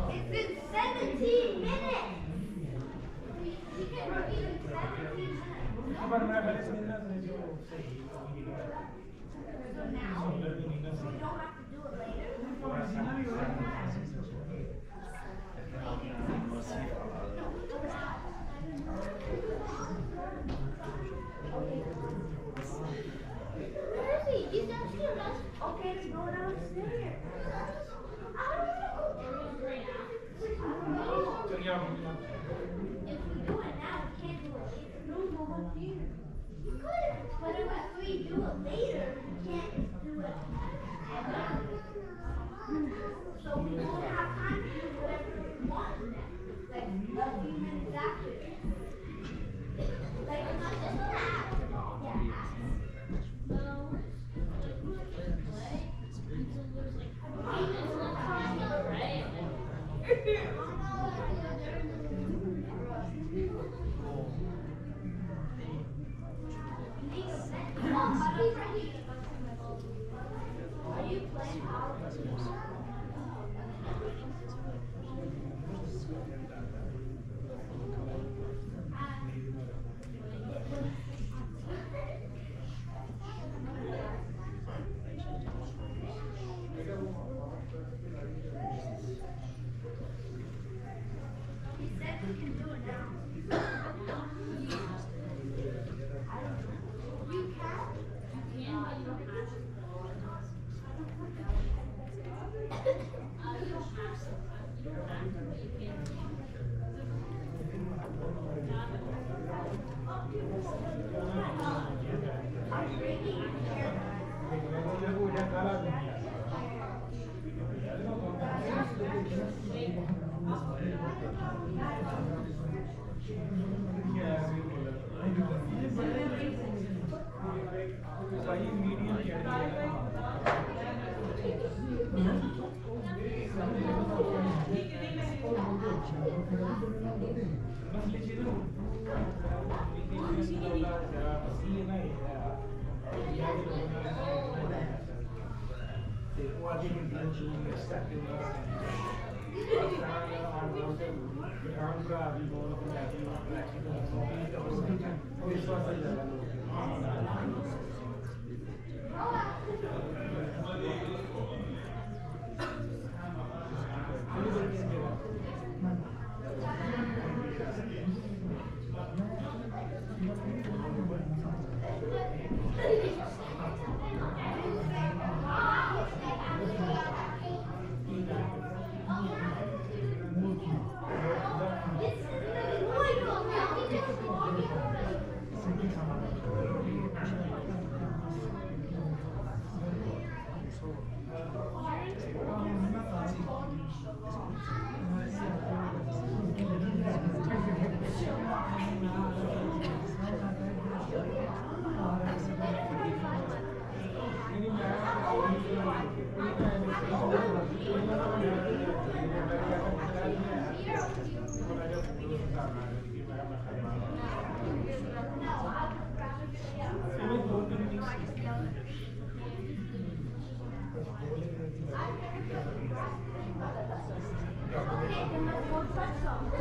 It's been 17 minutes. We can review in 17 minutes. So now, we don't have to do it later. Where is he? He's downstairs. Okay, let's go downstairs. I don't know. If we do it now, we can't do it later. No, go up here. You could, but if we do it later, we can't do it. So we won't have time to do whatever we want next. Like a few minutes after. Like not just half. Yeah, half. No. Are you playing out? He said we can do it now. You can? This is then let's go touch some.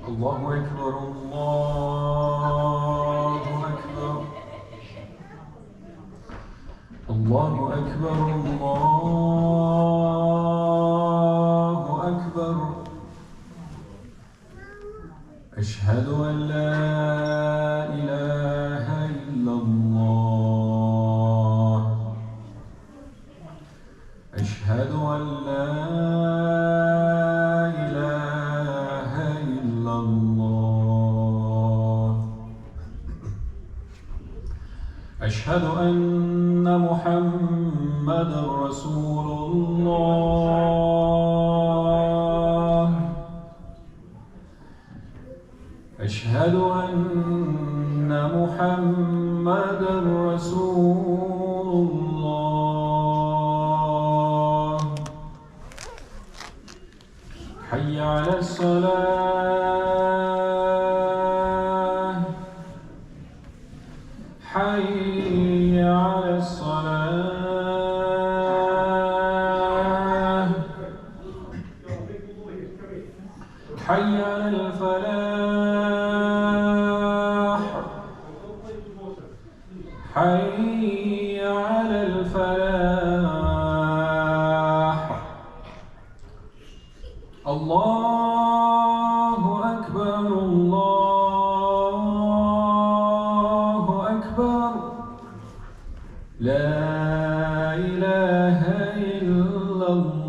الله أكبر الله أكبر الله أكبر الله أكبر أشهد أن لا إله إلا الله أشهد أن لا أشهد أن محمدًا رسول الله أشهد أن محمدًا رسول الله حي على الصلاة حي على الصلاة حي على الفلاح حي على الفلاح الله أكبر الله أكبر لا إله إلا الله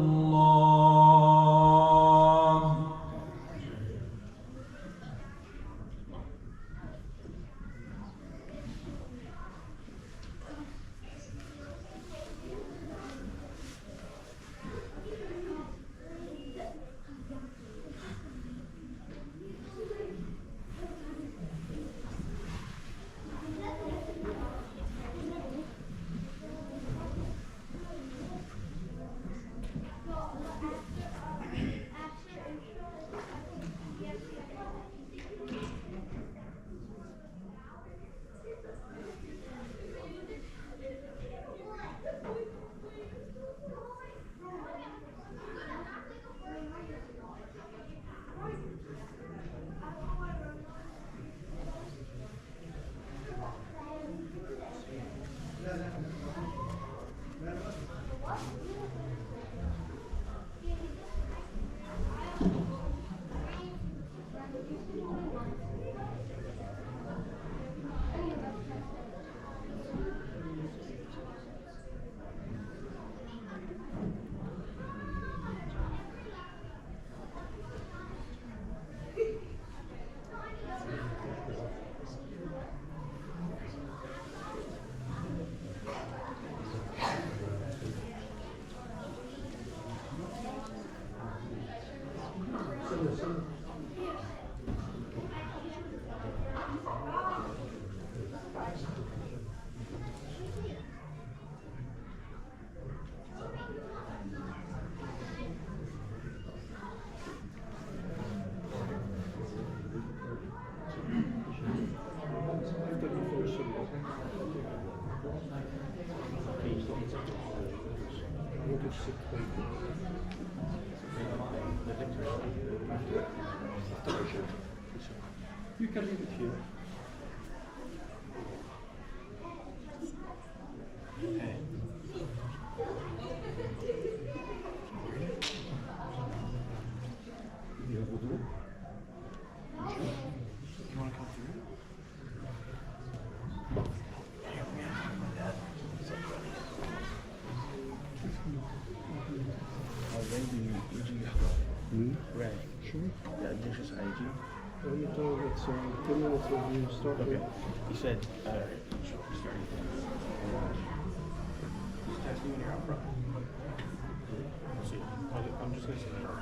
You can leave it here. Hey. You have wudu? You want to come through? Right. Sure. Yeah, dishes hygiene. Well, you told it's 10 minutes when you start. Okay. You said, starting. Just text me when you're out front. We'll see. I'm just gonna say that.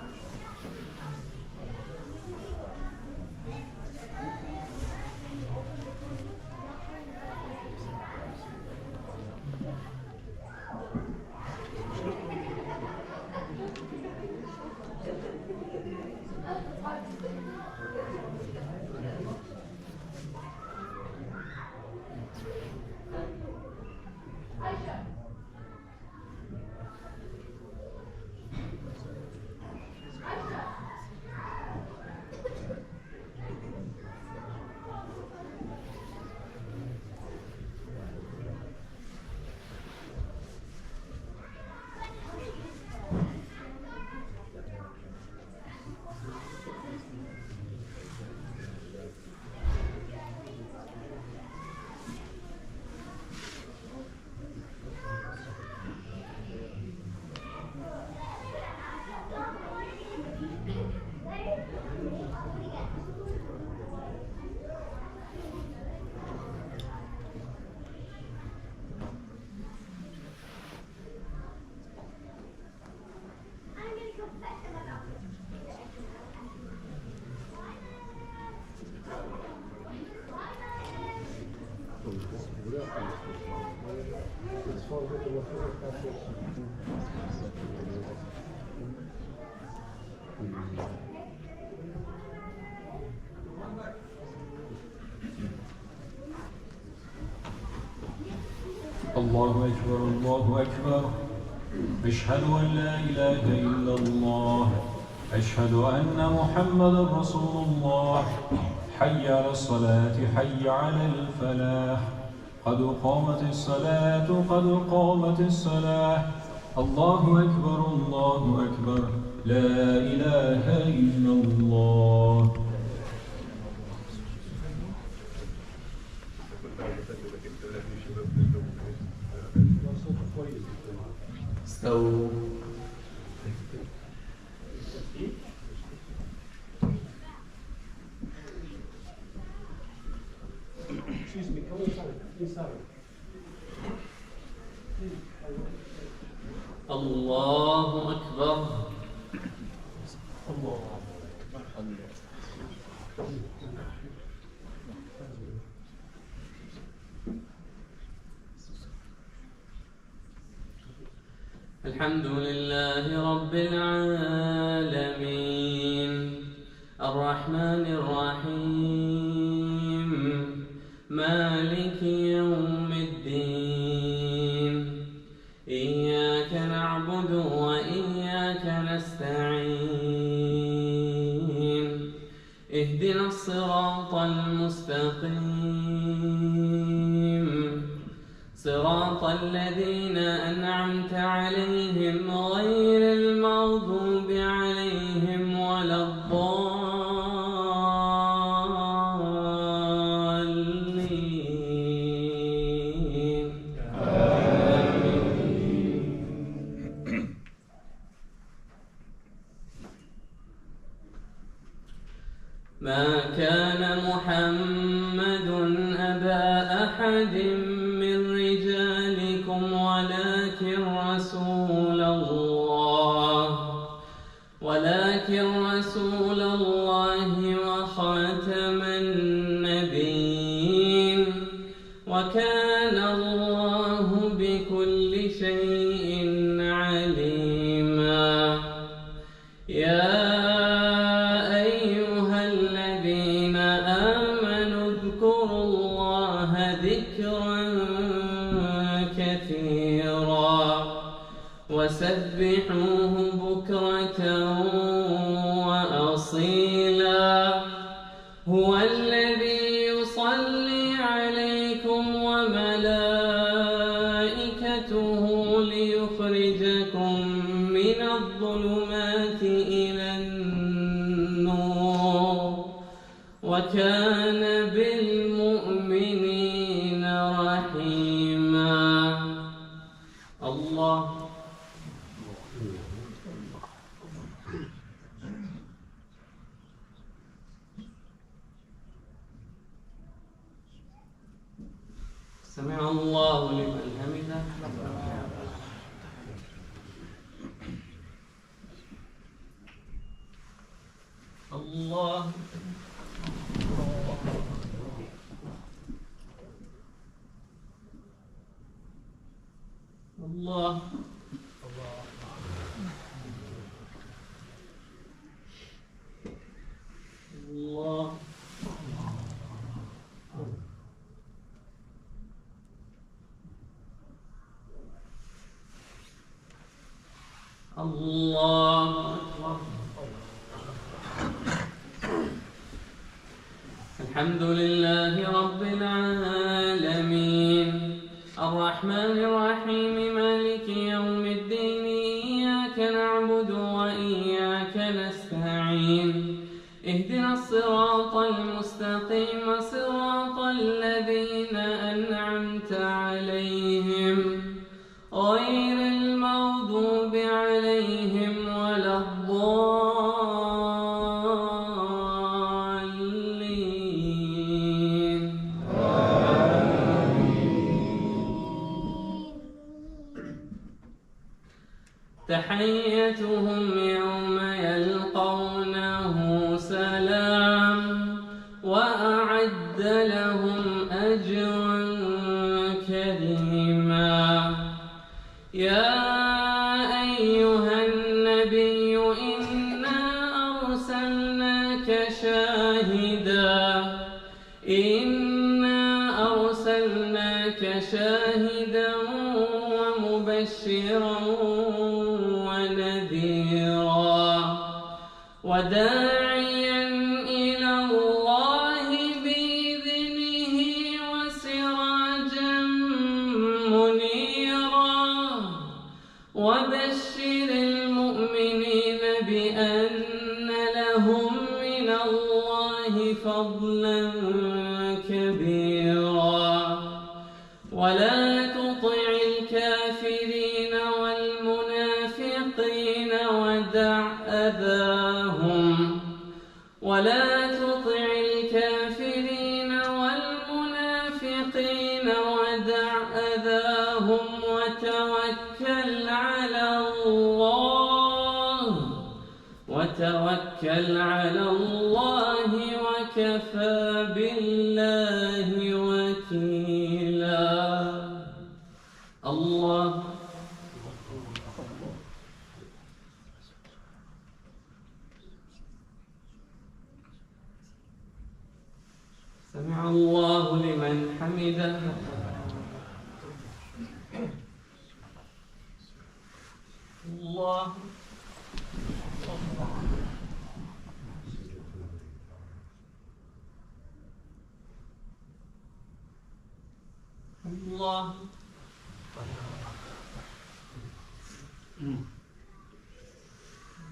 الله أكبر الله أكبر أشهد أن لا إله إلا الله أشهد أن محمدا رسول الله حي على الصلاة حي على الفلاح قد قامت الصلاة قد قامت الصلاة الله أكبر لا إله إلا الله. استووا. Excuse me, come inside. الله أكبر. الله. الحمد لله رب العالمين الرحمن الرحيم مالك يوم الدين إياك نعبد وإياك نستعين اهدنا الصراط المستقيم صراط الذين أنعمت عليهم غير المغضوب عليهم ولا الضالين ما كان محمد أبا أحد من رجالكم ولكن رسول الله وخاتم النبيين وكان الله بكل شيء عليما يا أيها الذين آمنوا اذكروا الله ذكرا كثيرا وسبحوه بكرة وأصيلا هو الذي يصلي عليكم وملائكته ليخرجكم من الظلمات إلى النور وكان بالمؤمنين رحيما. الله سمع الله لمن حمده. الله الله الله الله أكبر. الحمد لله رب العالمين الرحمن الرحيم مالك يوم الدين إياك نعبد وإياك نستعين اهدنا الصراط المستقيم صراط الذين أنعمت عليهم غير المغضوب عليهم ولا الضالين. تحيتهم يوم يلقونه سلام وأعد لهم أجرا كريما. يا أيها النبي إنا أرسلناك شاهدا ومبشرا ونذيرا وداعيا إلى الله بإذنه وسراجا منيرا وبشر المؤمنين بأن لهم من الله فضلا كبيرا ولا تطع الكافرين والمنافقين ودع أذاهم وتوكل على الله وكفى بالله وكيلا. الله سمع الله لمن حمده. الله الله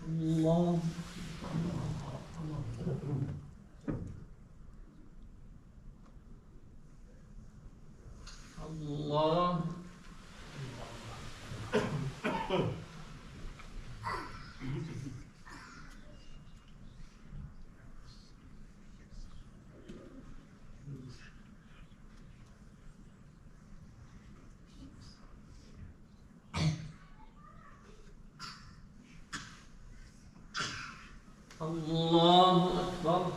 الله الله الله أكبر.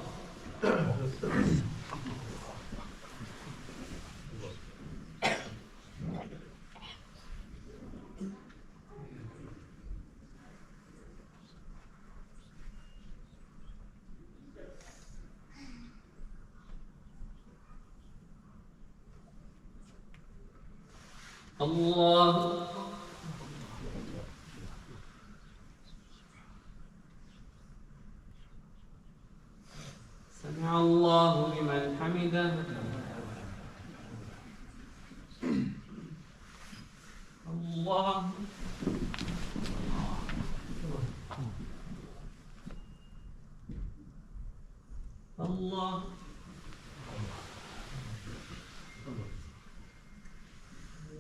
الله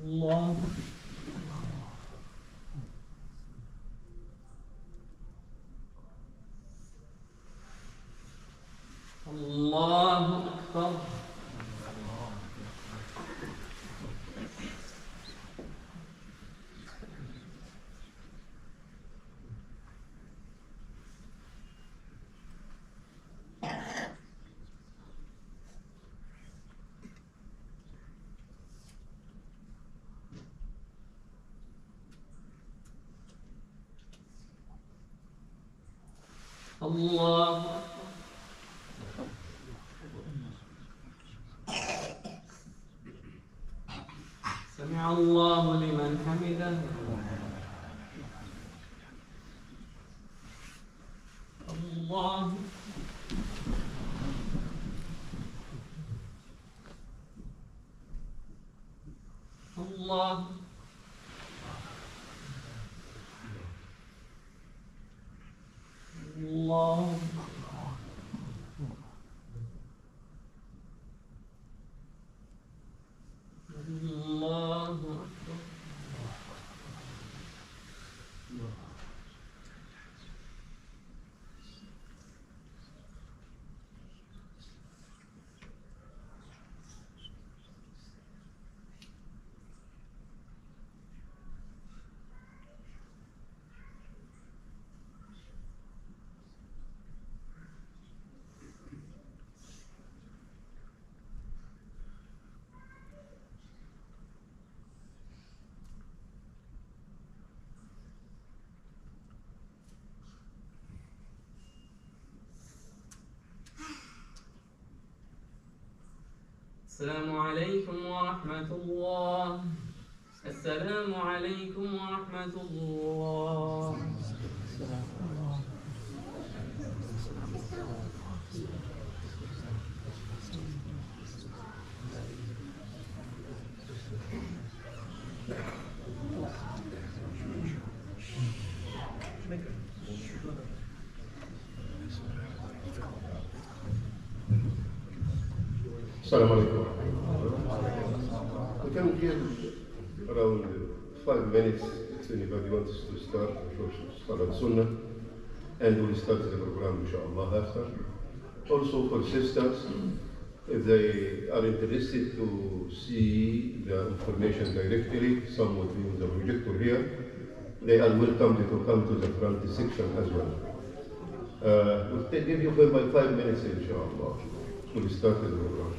الله الله أكبر. الله أكبر. سمع الله لمن حمده. الله الله الله الله أكبر. السلام عليكم ورحمة الله. السلام عليكم ورحمة الله. Assalamu alaikum. We can give around 5 minutes if anybody wants to start for Salat Sunnah, and we'll start the program inshallah after. Also for sisters, if they are interested to see the information directly, some would use the projector here. They are welcome to come to the front section as well. We'll give you 5 minutes inshallah. We'll start the program.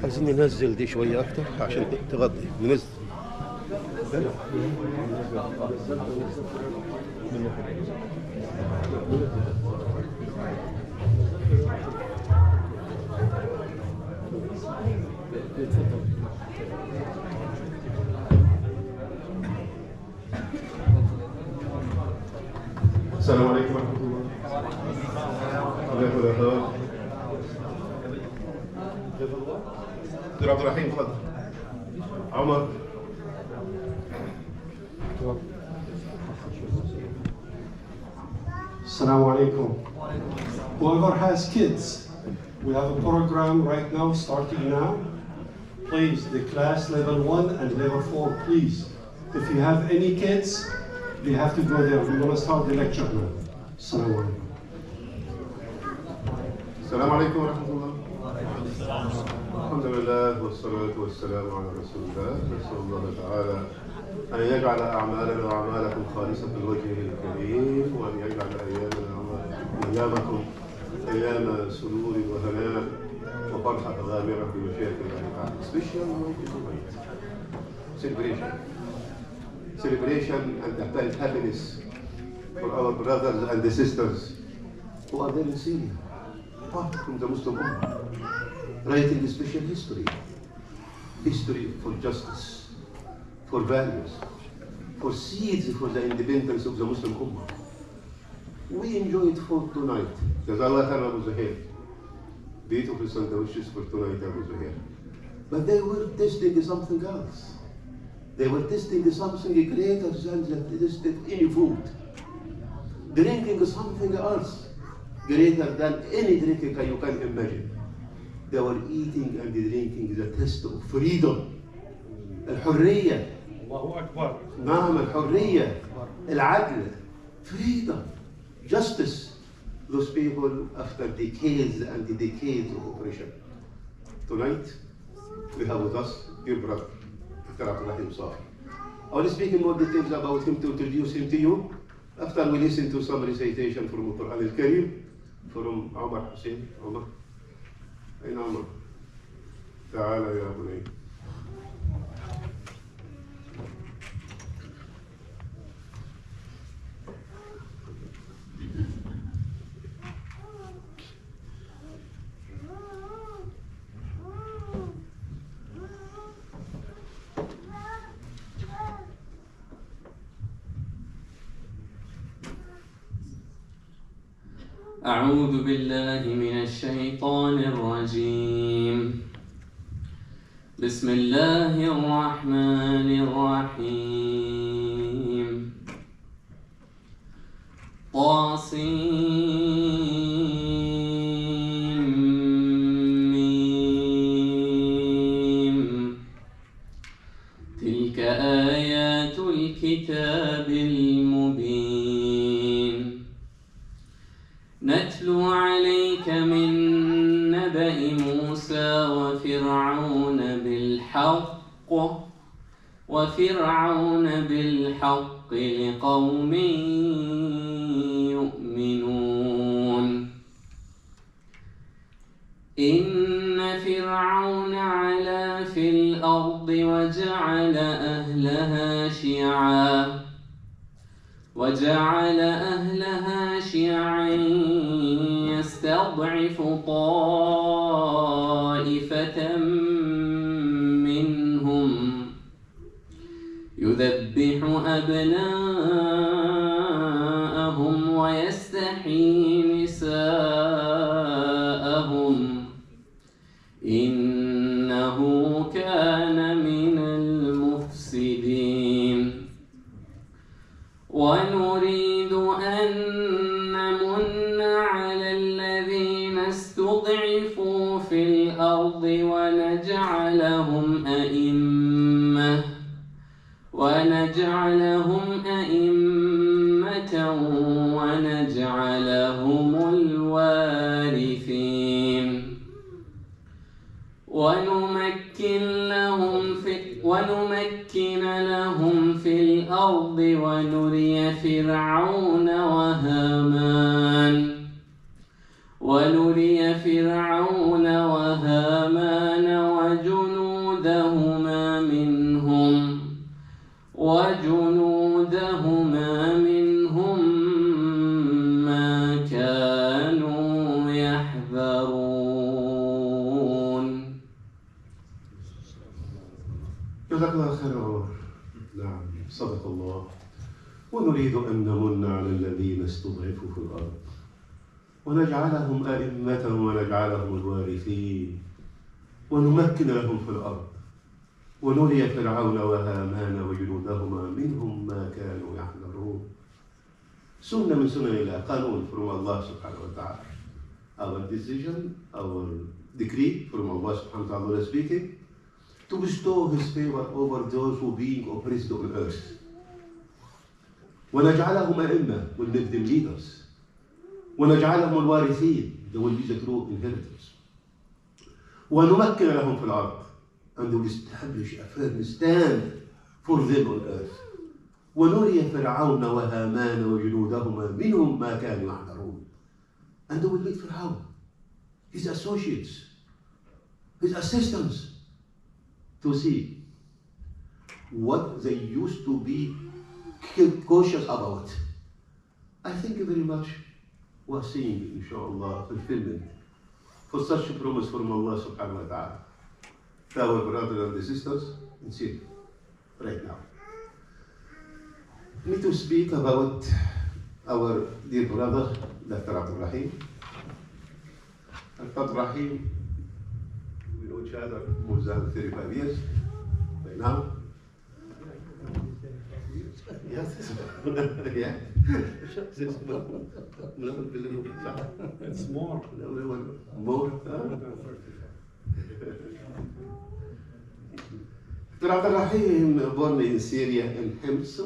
عايزين ننزل دي شوية أكتر عشان تغطي ننزل. السلام عليكم ورحمة الله. عليكم السلام. دكتور عبد الرحيم تفضل. عمر. Assalamu alaikum. Whoever has kids, we have a program right now, starting now. Please, the class level 1 and level 4, please. If you have any kids, they have to go there. We're going to start the lecture now. Assalamu alaikum. السلام عليكم ورحمة الله. الحمد لله والصلاة والسلام على رسول الله. نسأل الله تعالى أن يجعل أعمالنا وأعمالكم خالصة لوجهه الكريم، وأن يجعل أيامنا وأيامكم أيام سرور وهناء وفرحة غامرة بمشيئة الله تعالى. Special celebration. Celebration and apparent happiness for our brothers and the sisters who are there in Syria, apart from the Muslim Ummah, writing a special history. History for justice, for values, for seeds for the independence of the Muslim Ummah. We enjoy it for tonight. Jazakallah khair Abu Zuhair. Beautiful sandwiches for tonight, Abu Zuhair. But they were testing something else. They were testing something greater than they tested any food. Drinking something else greater than any drink you can imagine. They were eating and drinking the taste of freedom. الحرية. الله أكبر. نعم الحرية. العدل. Freedom. Justice. Those people after decades and decades of oppression. Tonight we have with us dear brother Dr. Rahim Safi. I will speak in more details about him to introduce him to you after we listen to some recitation from the Quran al-Karim from Omar Hussein. Omar. أين عمر؟ تعال يا بني. أعوذ بالله من الشيطان الرجيم. بسم الله الرحمن الرحيم. طاسيم. تلك آيات الكتاب المبين. نتلو عليك من نبأ موسى وفرعون بالحق لقوم يؤمنون. إن فرعون علا في الأرض وجعل أهلها شيعا يستضعف طائفة منهم يذبح أبناءهم ويستحيي نساءهم إنه كان من المفسدين. ونريد أن نمن على الذين استضعفوا في الأرض ونجعلهم أئمة ونجعلهم الوارثين. ونمكن لهم في الأرض ونري فرعون وهامان وجنودهما منهم ما كانوا يحذرون. جزاك الله خير عمر. نعم صدق الله. ونريد أن نمن على الذين استضعفوا في الأرض ونجعلهم أئمة ونجعلهم الوارثين ونمكن لهم في الأرض ونري فرعون وهامان وجنودهما منهم ما كانوا يحذرون. سنة من سنن الله، قانون from Allah subhanahu wa ta'ala. Our decision, our decree from Allah subhanahu wa ta'ala speaking, to bestow His favor over those who being oppressed on earth. ونجعلهم أئمة, will make them leaders. ونجعلهم الوارثين, they will be the true inheritors. ونمكن لهم في الأرض, and they will establish a firm stand for them on earth. ونري فرعون وهامان وجنودهما منهم ما كانوا يحذرون. And they will lead Fir'aun, his associates, his assistants, to see what they used to be cautious about. I think very much we're seeing, inshallah, fulfillment for such a promise from Allah subhanahu wa ta'ala. Our brothers and sisters in Syria right now. I need to speak about our dear brother, Dr. Abdul Rahim. Dr. Rahim, we know each other more than 35 years by now. Yes. Yeah. It's more. More. Dr. Abdul Rahim, born in Syria in Hims.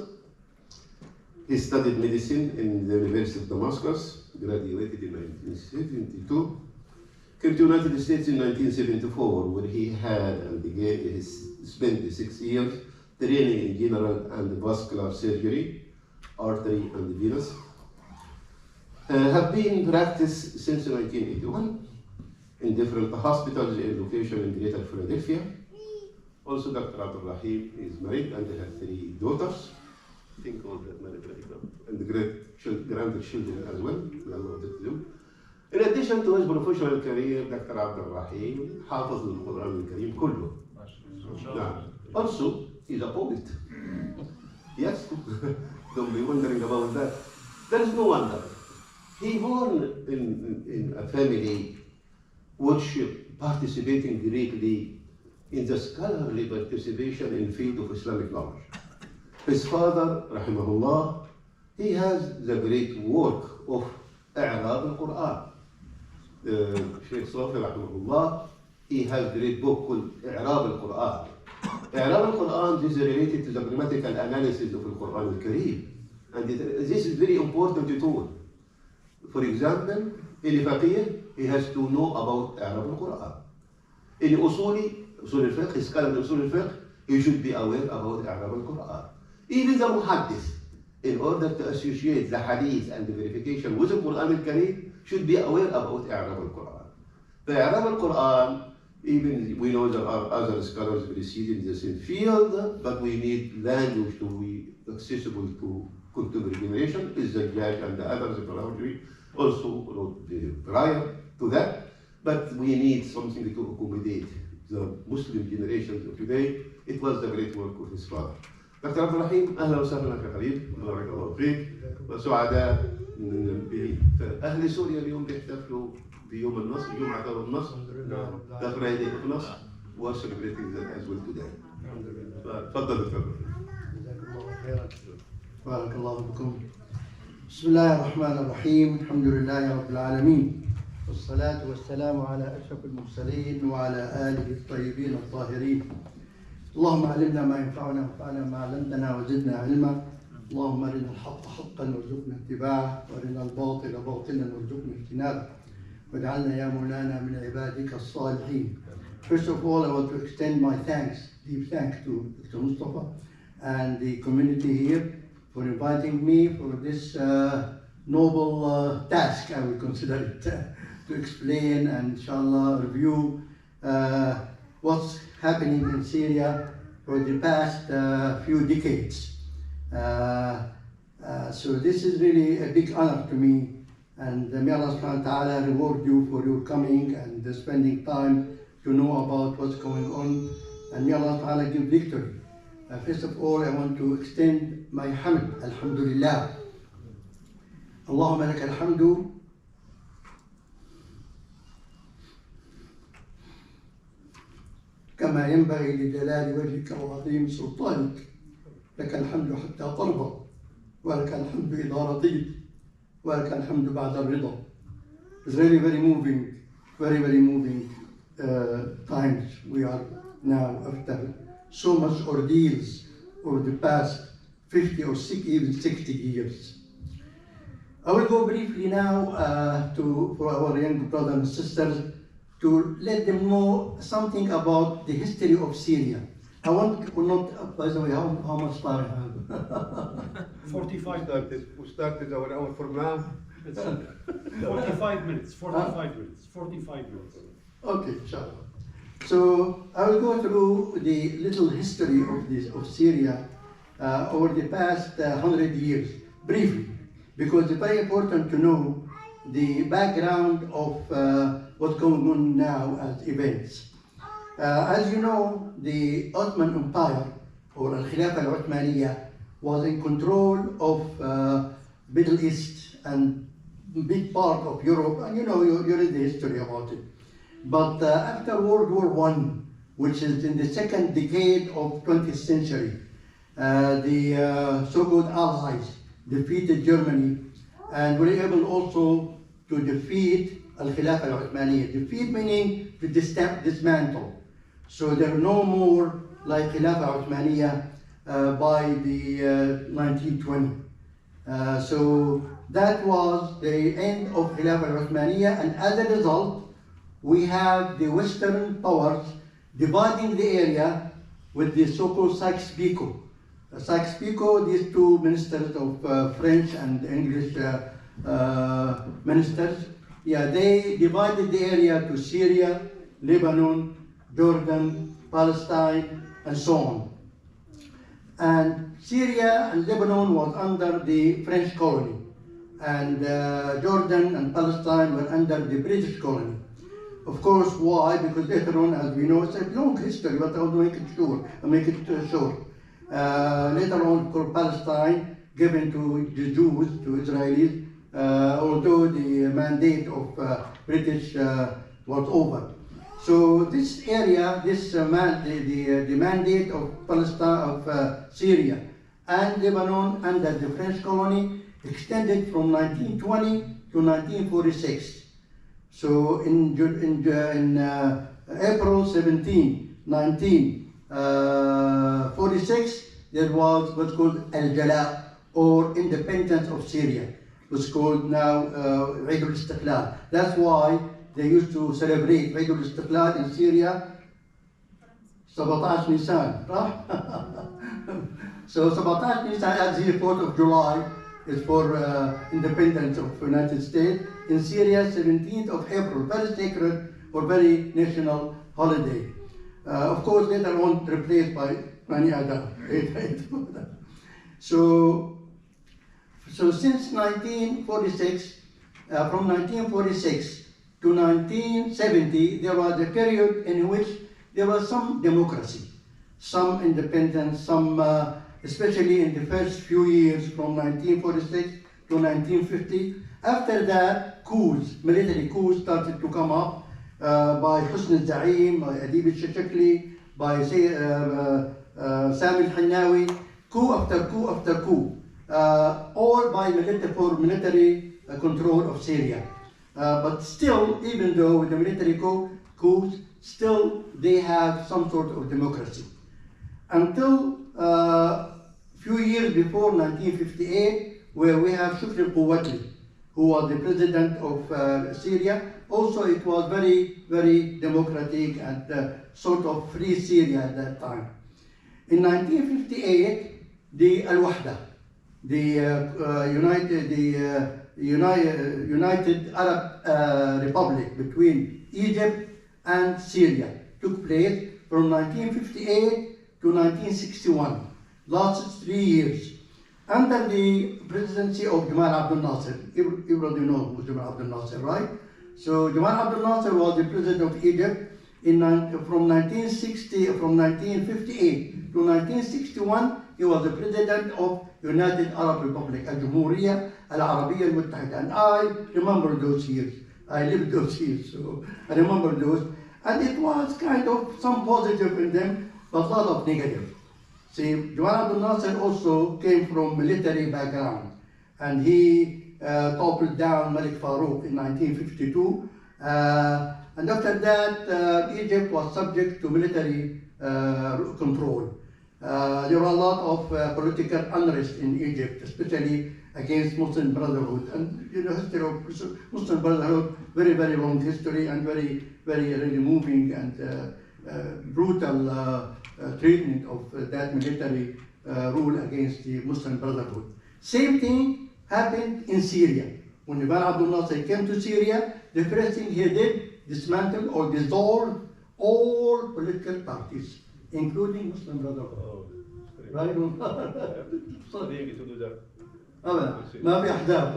He studied medicine in the University of Damascus, graduated in 1972. Came to the United States in 1974, where he spent 6 years training in general and vascular surgery, artery and venous. Have been practiced since 1981 in different hospitals in location in Greater Philadelphia. Also, Dr. Abdul Rahim is married and has 3 daughters. I think all that married right now, and grandchildren as well. We are allowed to do. In addition to his professional career, Dr. Abdul Rahim حافظ القرآن الكريم كله. Also, he's a poet. Yes, don't be wondering about that. There is no wonder. He born in a family which participating greatly in the scholarly participation in field of Islamic knowledge. His father, rahimahullah, he has the great work of إعراب القرآن. Sheikh Safi, rahimahullah, he has great book called إعراب القرآن. إعراب القرآن is related to the grammatical analysis of the Quran al-Kareem. And this is very important tool. For example, in faqih, he has to know about إعراب القرآن. In أصول الفقه, scholar of أصول الفقه, he should be aware about إعراب القرآن. Even the muhaddith, in order to associate the hadith and the verification with the Quran al-Kareem, should be aware about إعراب القرآن. The إعراب القرآن, even we know there are other scholars proceeding the same field, but we need language to be accessible to contemporary generation. Is the Judge and the others probably also wrote prior to that, but we need something to accommodate the Muslim generations of today. It was the great work of his father. دكتور عبد الرحيم اهلا وسهلا بك حبيب، بارك الله فيك، وسعداء اهل سوريا اليوم بيحتفلوا بيوم النصر، جمعة يوم النصر، the Friday of Nasr, we are celebrating that as well today. تفضل دكتور. بارك الله بكم. بسم الله الرحمن الرحيم، الحمد لله رب العالمين، والصلاة والسلام على أشرف المرسلين وعلى آله الطيبين الطاهرين. اللهم علمنا ما ينفعنا وانفعنا ما علمتنا وزدنا علما. اللهم ارنا الحق حقا وارزقنا اتباعه، وارنا الباطل باطلا وارزقنا اجتنابه، واجعلنا يا مولانا من عبادك الصالحين. First of all, I want to extend my thanks, deep thanks to Dr. Mustafa and the community here for inviting me for this noble task, I would consider it, to explain and inshallah review what's happening in Syria for the past few decades. So this is really a big honor to me, and may Allah subhanahu wa ta'ala reward you for your coming and spending time to know about what's going on, and may Allah subhanahu wa ta'ala give victory. First of all, I want to extend my hamd, alhamdulillah. Allahumma laka alhamdu كما ينبغي لجلال وجهك وعظيم سلطانك. لك الحمد حتى ترضى، ولك الحمد إذا رضيت، ولك الحمد بعد الرضا. It's really very moving, very moving times we are now after so much ordeals over the past 50 or 60, even 60 years. I will go briefly now for our young brothers and sisters to let them know something about the history of Syria. I want not, by the way, how much time I have? 45 minutes. We started our hour from now. 45 minutes. 45 minutes. 45 minutes. Okay, inshallah. So I will go through the little history of Syria over the past 100 years, briefly, because it's very important to know the background of what's going on now as events. As you know, the Ottoman Empire, or Al-Khilafah al-Uthmaniyya, was in control of Middle East and big part of Europe, and you know, you read the history about it. But after World War I, which is in the second decade of 20th century, the so-called Allies defeated Germany and were able also to defeat Al-Khilafah al-Uthmaniyya. Defeat meaning to dismantle. So there are no more like Khilafah al-Uthmaniyya by the 1920. So that was the end of Khilafah al-Uthmaniyya, and as a result, we have the Western powers dividing the area with the so-called Sykes-Picot. Sykes-Picot, these two ministers of French and English ministers, yeah, they divided the area to Syria, Lebanon, Jordan, Palestine, and so on. And Syria and Lebanon was under the French colony, and Jordan and Palestine were under the British colony. Of course, why? Because later on, as we know, it's a long history, but I'll make it short. Later on, called Palestine, given to the Jews, to Israelis, although the mandate of British was over. So this area, the mandate of Palestine, of Syria and Lebanon under the French colony extended from 1920 to 1946. So in April 17, 1946, there was what's called Al-Jala, or independence of Syria. It was called now Eid al-Istiqlal. That's why they used to celebrate Eid al-Istiqlal in Syria 17 Nisan. So 17 Nisan, as the 4th of July, is for independence of the United States. In Syria, 17th of April, very sacred or very national holiday. Of course, later on replaced by many other. So since 1946, from 1946 to 1970, there was a period in which there was some democracy, some independence, some, especially in the first few years from 1946 to 1950. After that, coups, military coups started to come up by Husn al-Zaim, by Adib al-Shashakli, by Sami al-Hannawi, coup after coup after coup, all by military control of Syria. But still, even though with the military coups, still they have some sort of democracy. Until few years before 1958, where we have Shukri al-Quwatli, who was the president of Syria. Also, it was very, very democratic and sort of free Syria at that time. In 1958, the Al-Wahda, the United Arab Republic between Egypt and Syria, took place from 1958 to 1961, lasted 3 years. Under the presidency of Jamal Abdul Nasser, everybody knows who Jamal Abdul Nasser, right? So Jamal Abdul Nasser was the president of Egypt from 1958 to 1961. He was the president of United Arab Republic, Al-Jumhuriyya Al-Arabiyya Al-Muttahida. And I remember those years. I lived those years, so I remember those. And it was kind of some positive in them, but a lot of negative. See, Jamal Abdul Nasser also came from military background, and he toppled down Malik Farouk in 1952. And after that, Egypt was subject to military control. There were a lot of political unrest in Egypt, especially against Muslim Brotherhood. And you know, history of Muslim Brotherhood, very, very long history, and very, very really moving and brutal treatment of that military rule against the Muslim Brotherhood. Same thing happened in Syria. When Jamal Abdul Nasser came to Syria, the first thing he did, dismantle or dissolve all political parties, including Muslim Brotherhood. Right? ما في أحزاب.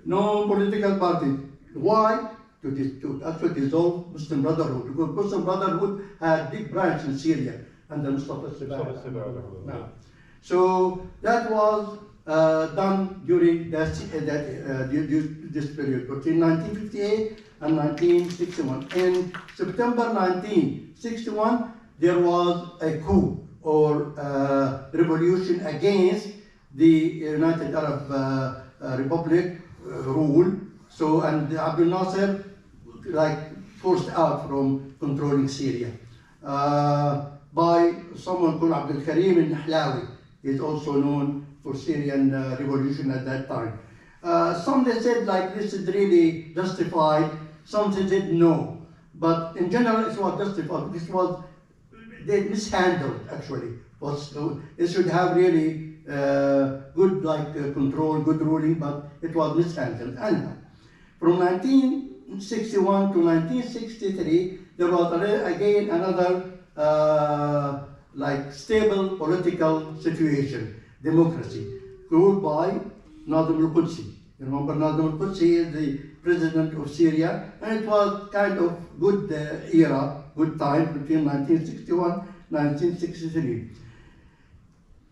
No political parties. Why? To actually dissolve Muslim Brotherhood, because Muslim Brotherhood had big branch in Syria under Mustafa al-Sabah. So that was done during this period, between 1958 and 1961. In September 1961, there was a coup or revolution against the United Arab Republic rule. So, and Abdul Nasser forced out from controlling Syria by someone called Abdul Karim al-Nahlawi. He is also known for Syrian revolution at that time. Some they said this is really justified. Some they said no. But in general, it was justified. This was they mishandled actually. It should have really good control, good ruling, but it was mishandled. Anyhow, from 1961 to 1963, there was again another stable political situation, democracy, ruled by Nazim al-Qudsi. You remember Nazim al-Qudsi is the president of Syria, and it was kind of good era, good time between 1961 and 1963.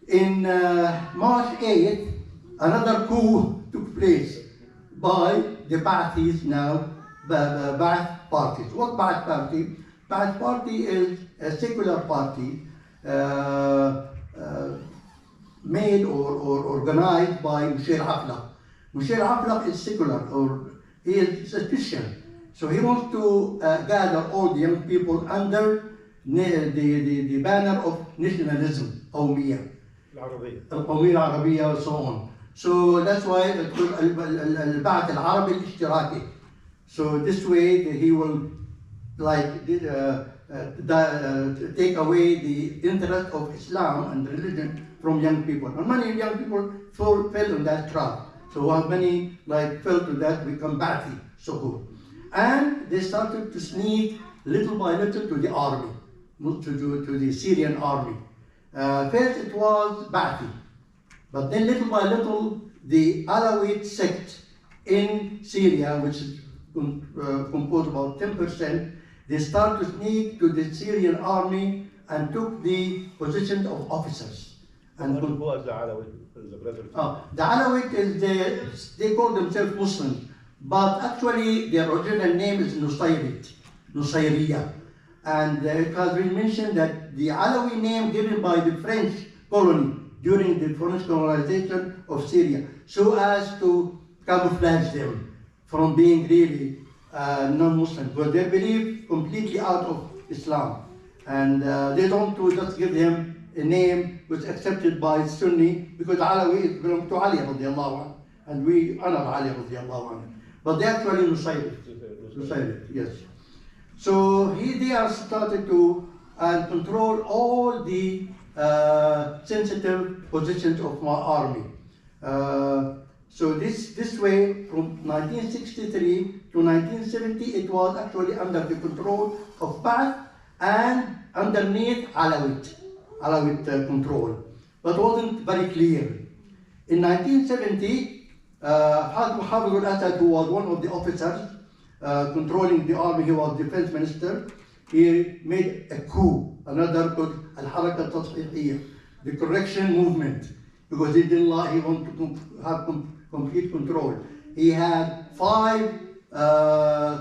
In March 8th, another coup took place by the Ba'athis now, the Ba'ath parties. What Ba'ath party? Ba'ath party is a secular party made or organized by Mushir Hafla. Mushir Hafla is secular, or he is a Christian. So he wants to gather all the young people under the banner of nationalism, Qawmiyya. القومية العربية and so on. So that's why it's called البعث العربي الاشتراكي. So this way he will take away the interest of Islam and religion from young people. And many young people fell in that trap. So many fell to that, become Ba'athi, so-called. And they started to sneak little by little to the army, to the Syrian army. First it was Ba'athi, but then little by little the Alawite sect in Syria, which is composed about 10%, they started to sneak to the Syrian army and took the positions of officers. And who was the Alawite? the Alawite is they call themselves Muslims, but actually their original name is Nusayriya. And it has been mentioned that the Alawi name given by the French colony during the French colonization of Syria, so as to camouflage them from being really non-Muslim, because they believe completely out of Islam. And they don't just give them a name which is accepted by Sunni, because Alawi belong to Ali radiallahu anhu, and we honor Ali radiallahu anhu. But they actually Nusayri, yes. So they are started to control all the sensitive positions of my army. So this way, from 1963 to 1970, it was actually under the control of Ba'ath and underneath Alawite control, but wasn't very clear. In 1970, Hafid al-Assad, who was one of the officers controlling the army, he was defense minister, he made a coup, another called al-Haraka al-Tasfiqiyya, the correction movement, because he didn't like, he wanted to have complete control. He had 5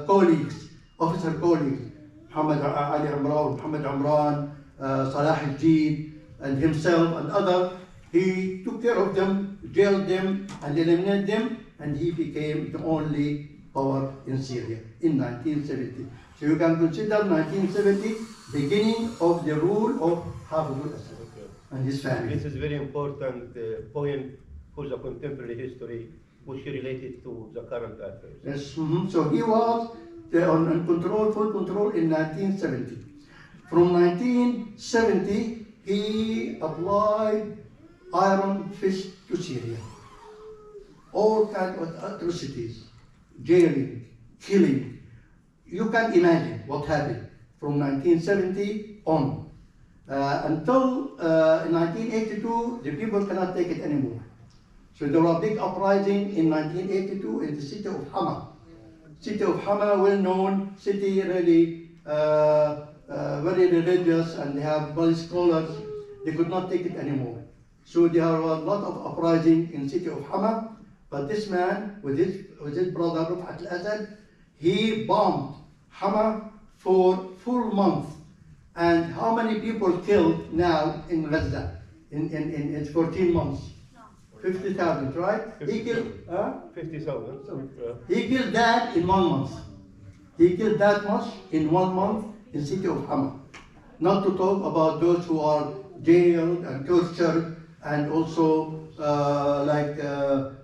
colleagues, officer colleagues, Muhammad Ali Amran, Muhammad Amran, Salah al-Jid, and himself and others. He took care of them, jailed them, and eliminated them, and he became the only power in Syria in 1970. So you can consider 1970 beginning of the rule of Hafid al-Assad and his family. This is very important point for the contemporary history, which related to the current affairs. Yes, so he was on control, full control in 1970. From 1970, he applied iron fist to Syria. All kinds of atrocities, jailing, killing. You can imagine what happened from 1970 on. Until in 1982, the people cannot take it anymore. So there was a big uprising in 1982 in the city of Hama. City of Hama, well-known city, really very religious, and they have many scholars. They could not take it anymore. So there was a lot of uprising in city of Hama. But this man, with his brother Rufat al-Assad, he bombed Hama for full month. And how many people killed now in Gaza in 14 months? 50,000, right? 50, he killed 50,000. He killed that in 1 month. He killed that much in 1 month in city of Hama. Not to talk about those who are jailed and tortured and also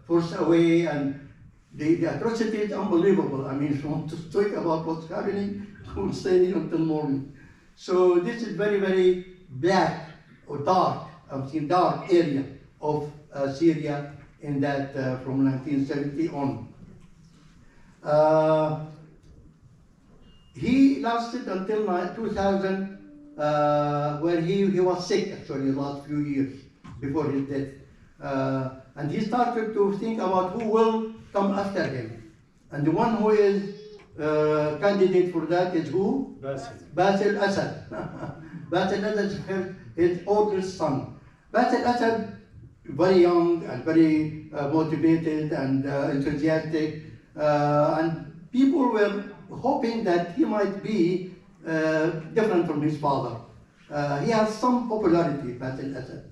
forced away, and the atrocity is unbelievable. I mean, if you want to talk about what's happening, we'll stay until morning. So this is very, very black or dark, dark area of Syria in that from 1970 on. He lasted until 2000, where he was sick actually the last few years before his death. And he started to think about who will come after him. And the one who is candidate for that is who? Basil Assad. Basil Assad is his oldest son. Basil Assad, very young and very motivated and enthusiastic, and people were hoping that he might be different from his father. He has some popularity, Basil Assad,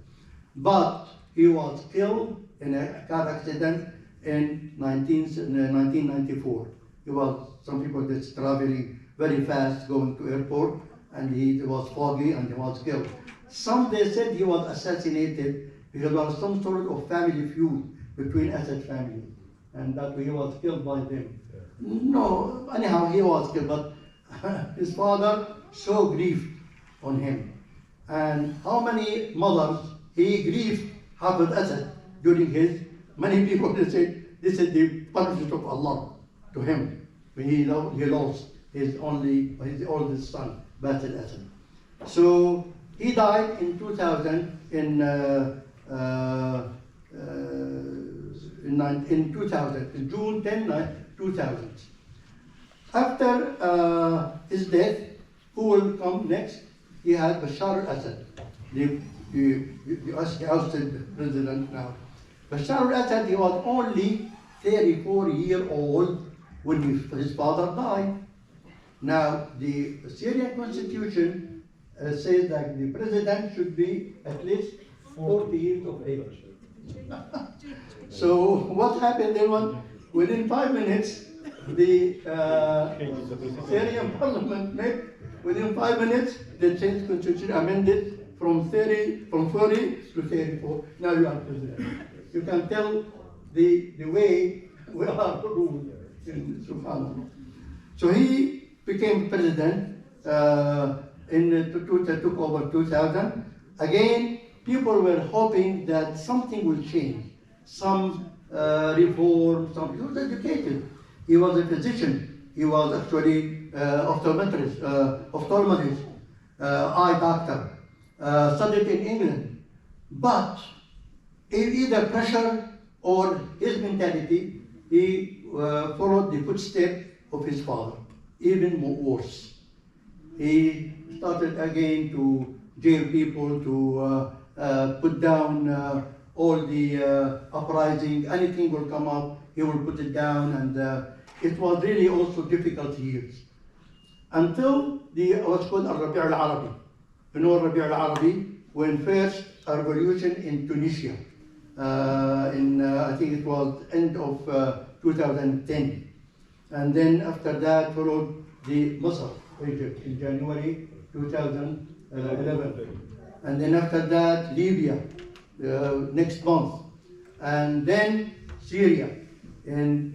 but he was killed in a car accident in 1994. He was, some people just traveling very fast going to airport, and it was foggy and he was killed. Some they said he was assassinated because there was some sort of family feud between Assad family, and that he was killed by them. No, anyhow, he was killed, but his father so grieved on him. And how many mothers he grieved Hafid Assad during his, many people they said this is the punishment of Allah to him when he lost his oldest son, Basil Assad. So he died in 2000 in 2000, in June 10, 2000. After his death, who will come next? He had Bashar al-Assad, the ousted president now. Bashar al-Assad, he was only 34-year-old when his father died. Now, the Syrian constitution says that the president should be at least 40 years of age. So what happened then? Within 5 minutes, the Syrian parliament met. Within 5 minutes, they changed the constitution, amended from 40 to 34. Now you are president. You can tell the way we are ruled in Subhanallah. So he became president took over 2000. Again, people were hoping that something will change, some reform. He was educated. He was a physician. He was actually ophthalmologist, eye doctor, studied in England. But either pressure or his mentality, he followed the footsteps of his father, even worse. He started again to jail people, to put down all the uprising. Anything will come up, he will put it down, and it was really also difficult years. Until what's called Al-Rabi' al-Arabi. You know Rabi' al-Arabi? When first a revolution in Tunisia, I think it was end of 2010. And then after that followed the Masr, Egypt, in January 2011. And then after that, Libya, next month. And then Syria in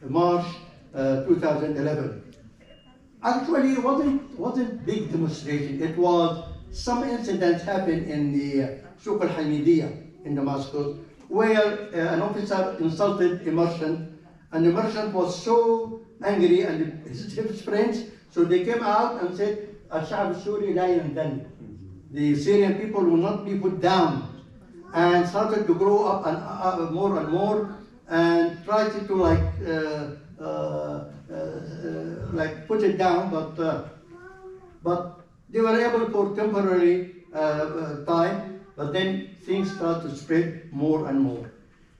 March 2011. Actually, it wasn't big demonstration. It was some incidents happened in the Souk al-Hamidiyya in Damascus, where an officer insulted a merchant, and the merchant was so angry, and his friends, so they came out and said, "Al-Sha'b al-Suri la yanzal." The Syrian people will not be put down, and started to grow up and more and more, and tried to like put it down, but they were able for temporary time, but then things start to spread more and more.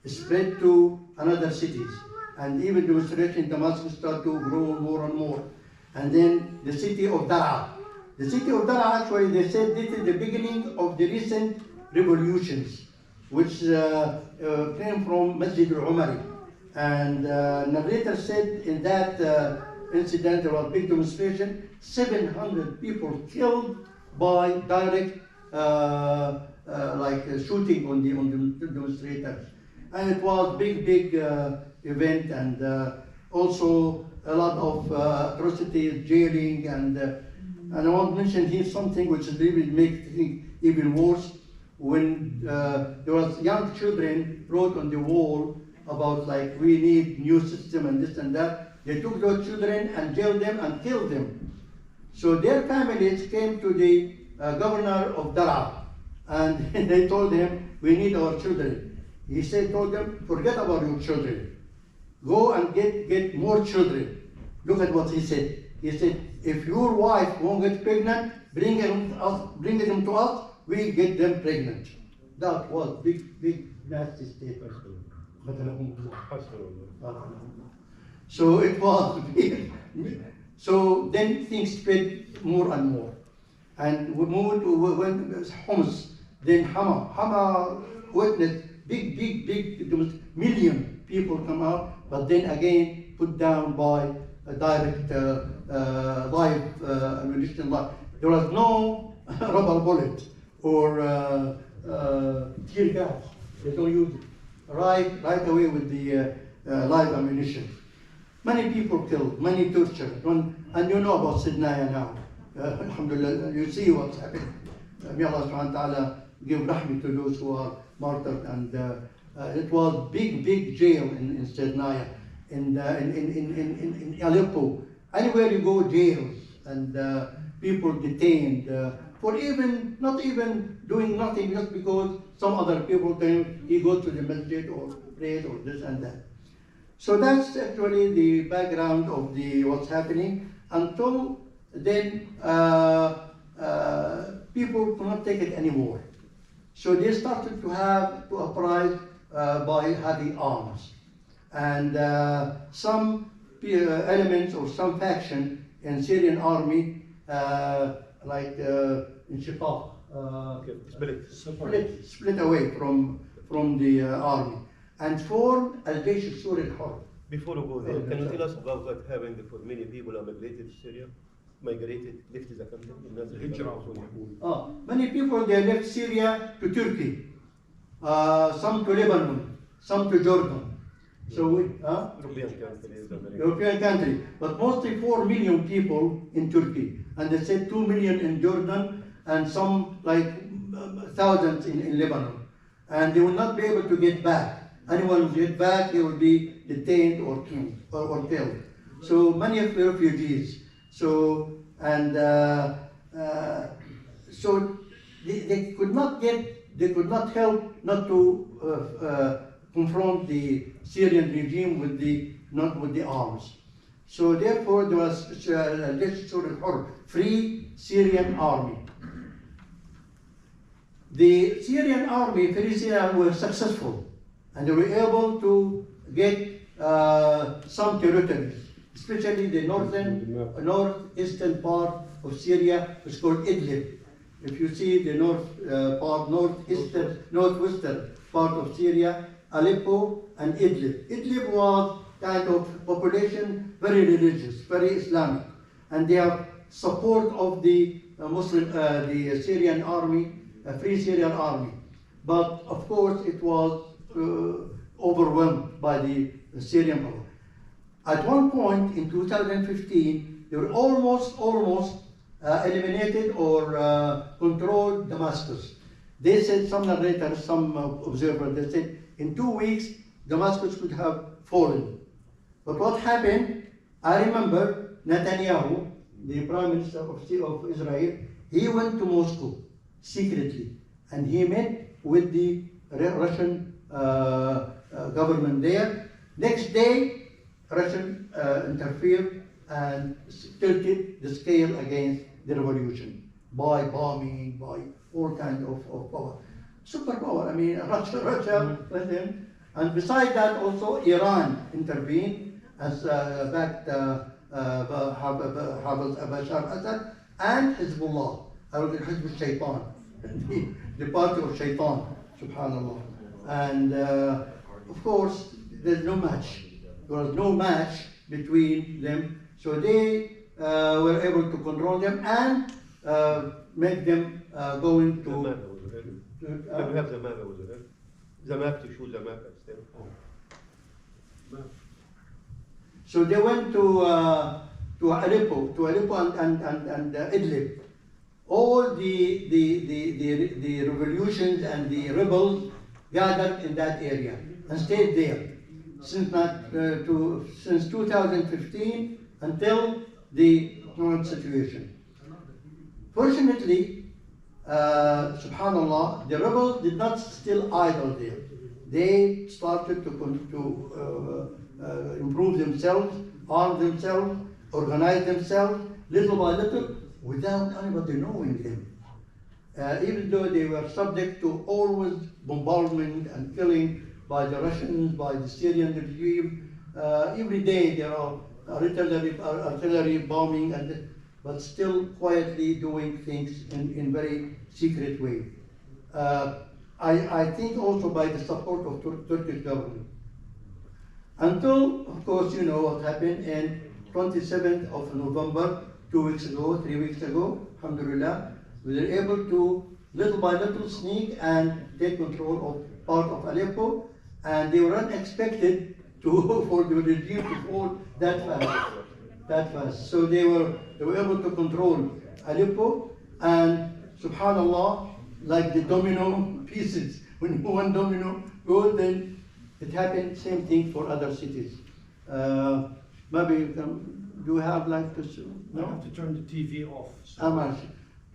It spread to another cities, and even demonstration in Damascus started to grow more and more. And then the city of Daraa. The city of Daraa, actually, they said this is the beginning of the recent revolutions, which came from Masjid al-Umari. And narrator said in that incident, there was a big demonstration, 700 people killed by direct shooting on the demonstrators. And it was big event, and also a lot of atrocities, jailing, and And I want to mention here something which is really makes things even worse. When there was young children wrote on the wall about like we need new system and this and that, they took those children and jailed them and killed them. So their families came to the governor of Dara and they told him, we need our children. He said, told them, forget about your children. Go and get more children. Look at what he said. He said, if your wife won't get pregnant, bring them to us, we get them pregnant. That was big, nasty statement. So it was big. So then things spread more and more. And we moved to Homs, then Hama. Hama witnessed big, million people come out, but then again put down by a direct live ammunition. There was no rubber bullet or tear gas. They don't use it. Right away with the live ammunition. Many people killed, many tortured, and you know about Sidnaya now. Alhamdulillah, you see what's happening. May Allah subhanahu wa ta'ala give rahmah to those who are martyred. And it was big jail in Sidnaya, in Aleppo. Anywhere you go, jails and people detained for not even doing nothing, just because some other people tell him he goes to the masjid or prays or this and that. So that's actually the background of what's happening. Until then, people could not take it anymore. So they started to uprise by having arms. And some elements or some faction in Syrian army, like in Shiqaq, split away from the army and formed al-Jaysh al-Suri al-Hur. Before we go there, can you tell us about what happened for many people who migrated to Syria? Migrated, left the country? Many people, they left Syria to Turkey, some to Lebanon, some to Jordan. So European country, but mostly 4 million people in Turkey, and they said 2 million in Jordan, and some like thousands in Lebanon. And they will not be able to get back. Anyone who get back, they will be detained or killed. So many of the refugees. So they could not help not to confront the Syrian regime with the arms. So therefore there was a free Syrian army. The Syrian army, Free Syrian, were successful, and they were able to get some territories, especially the northeastern part of Syria, which is called Idlib. If you see the northwestern part of Syria, Aleppo and Idlib. Idlib was kind of population very religious, very Islamic, and they have support of the the Syrian army, Free Syrian army. But of course, it was overwhelmed by the Syrian power. At one point in 2015, they were almost eliminated or controlled Damascus. They said, some narrators, some observers, they said in 2 weeks Damascus could have fallen. But what happened? I remember Netanyahu, the Prime Minister of Israel, he went to Moscow secretly, and he met with the Russian government there. Next day, Russian interfered and tilted the scale against the revolution by bombing, by all kinds of power. Superpower, I mean, Russia let him. And besides that, also Iran intervened as backed Bashar Assad and Hezbollah, Hizb al-Shaytan, the party of Shaitan, subhanallah. And of course, there's no match. There was no match between them. So they were able to control them and make them go into... Can we have the map over there? The map to show the map instead. So they went to to Aleppo and Idlib. All the revolutions and the rebels gathered in that area and stayed there since 2015 until the current situation. Fortunately, subhanallah, the rebels did not still idle there. They started to improve themselves, arm themselves, organize themselves, little by little, without anybody knowing them. Even though they were subject to always bombardment and killing by the Russians, by the Syrian regime. Every day there are artillery bombing, but still quietly doing things in very secret way. I think also by the support of Turkish government. Until, of course, you know what happened in 27th of November, 2 weeks ago, 3 weeks ago, alhamdulillah, we were able to, little by little, sneak and take control of part of Aleppo, and they were unexpected for the regime to fall that fast. So they were able to control Aleppo, and subhanallah, like the domino pieces, when one domino goes, then it happened, same thing for other cities. Maybe you can, do you have like to, no? I have to turn the TV off.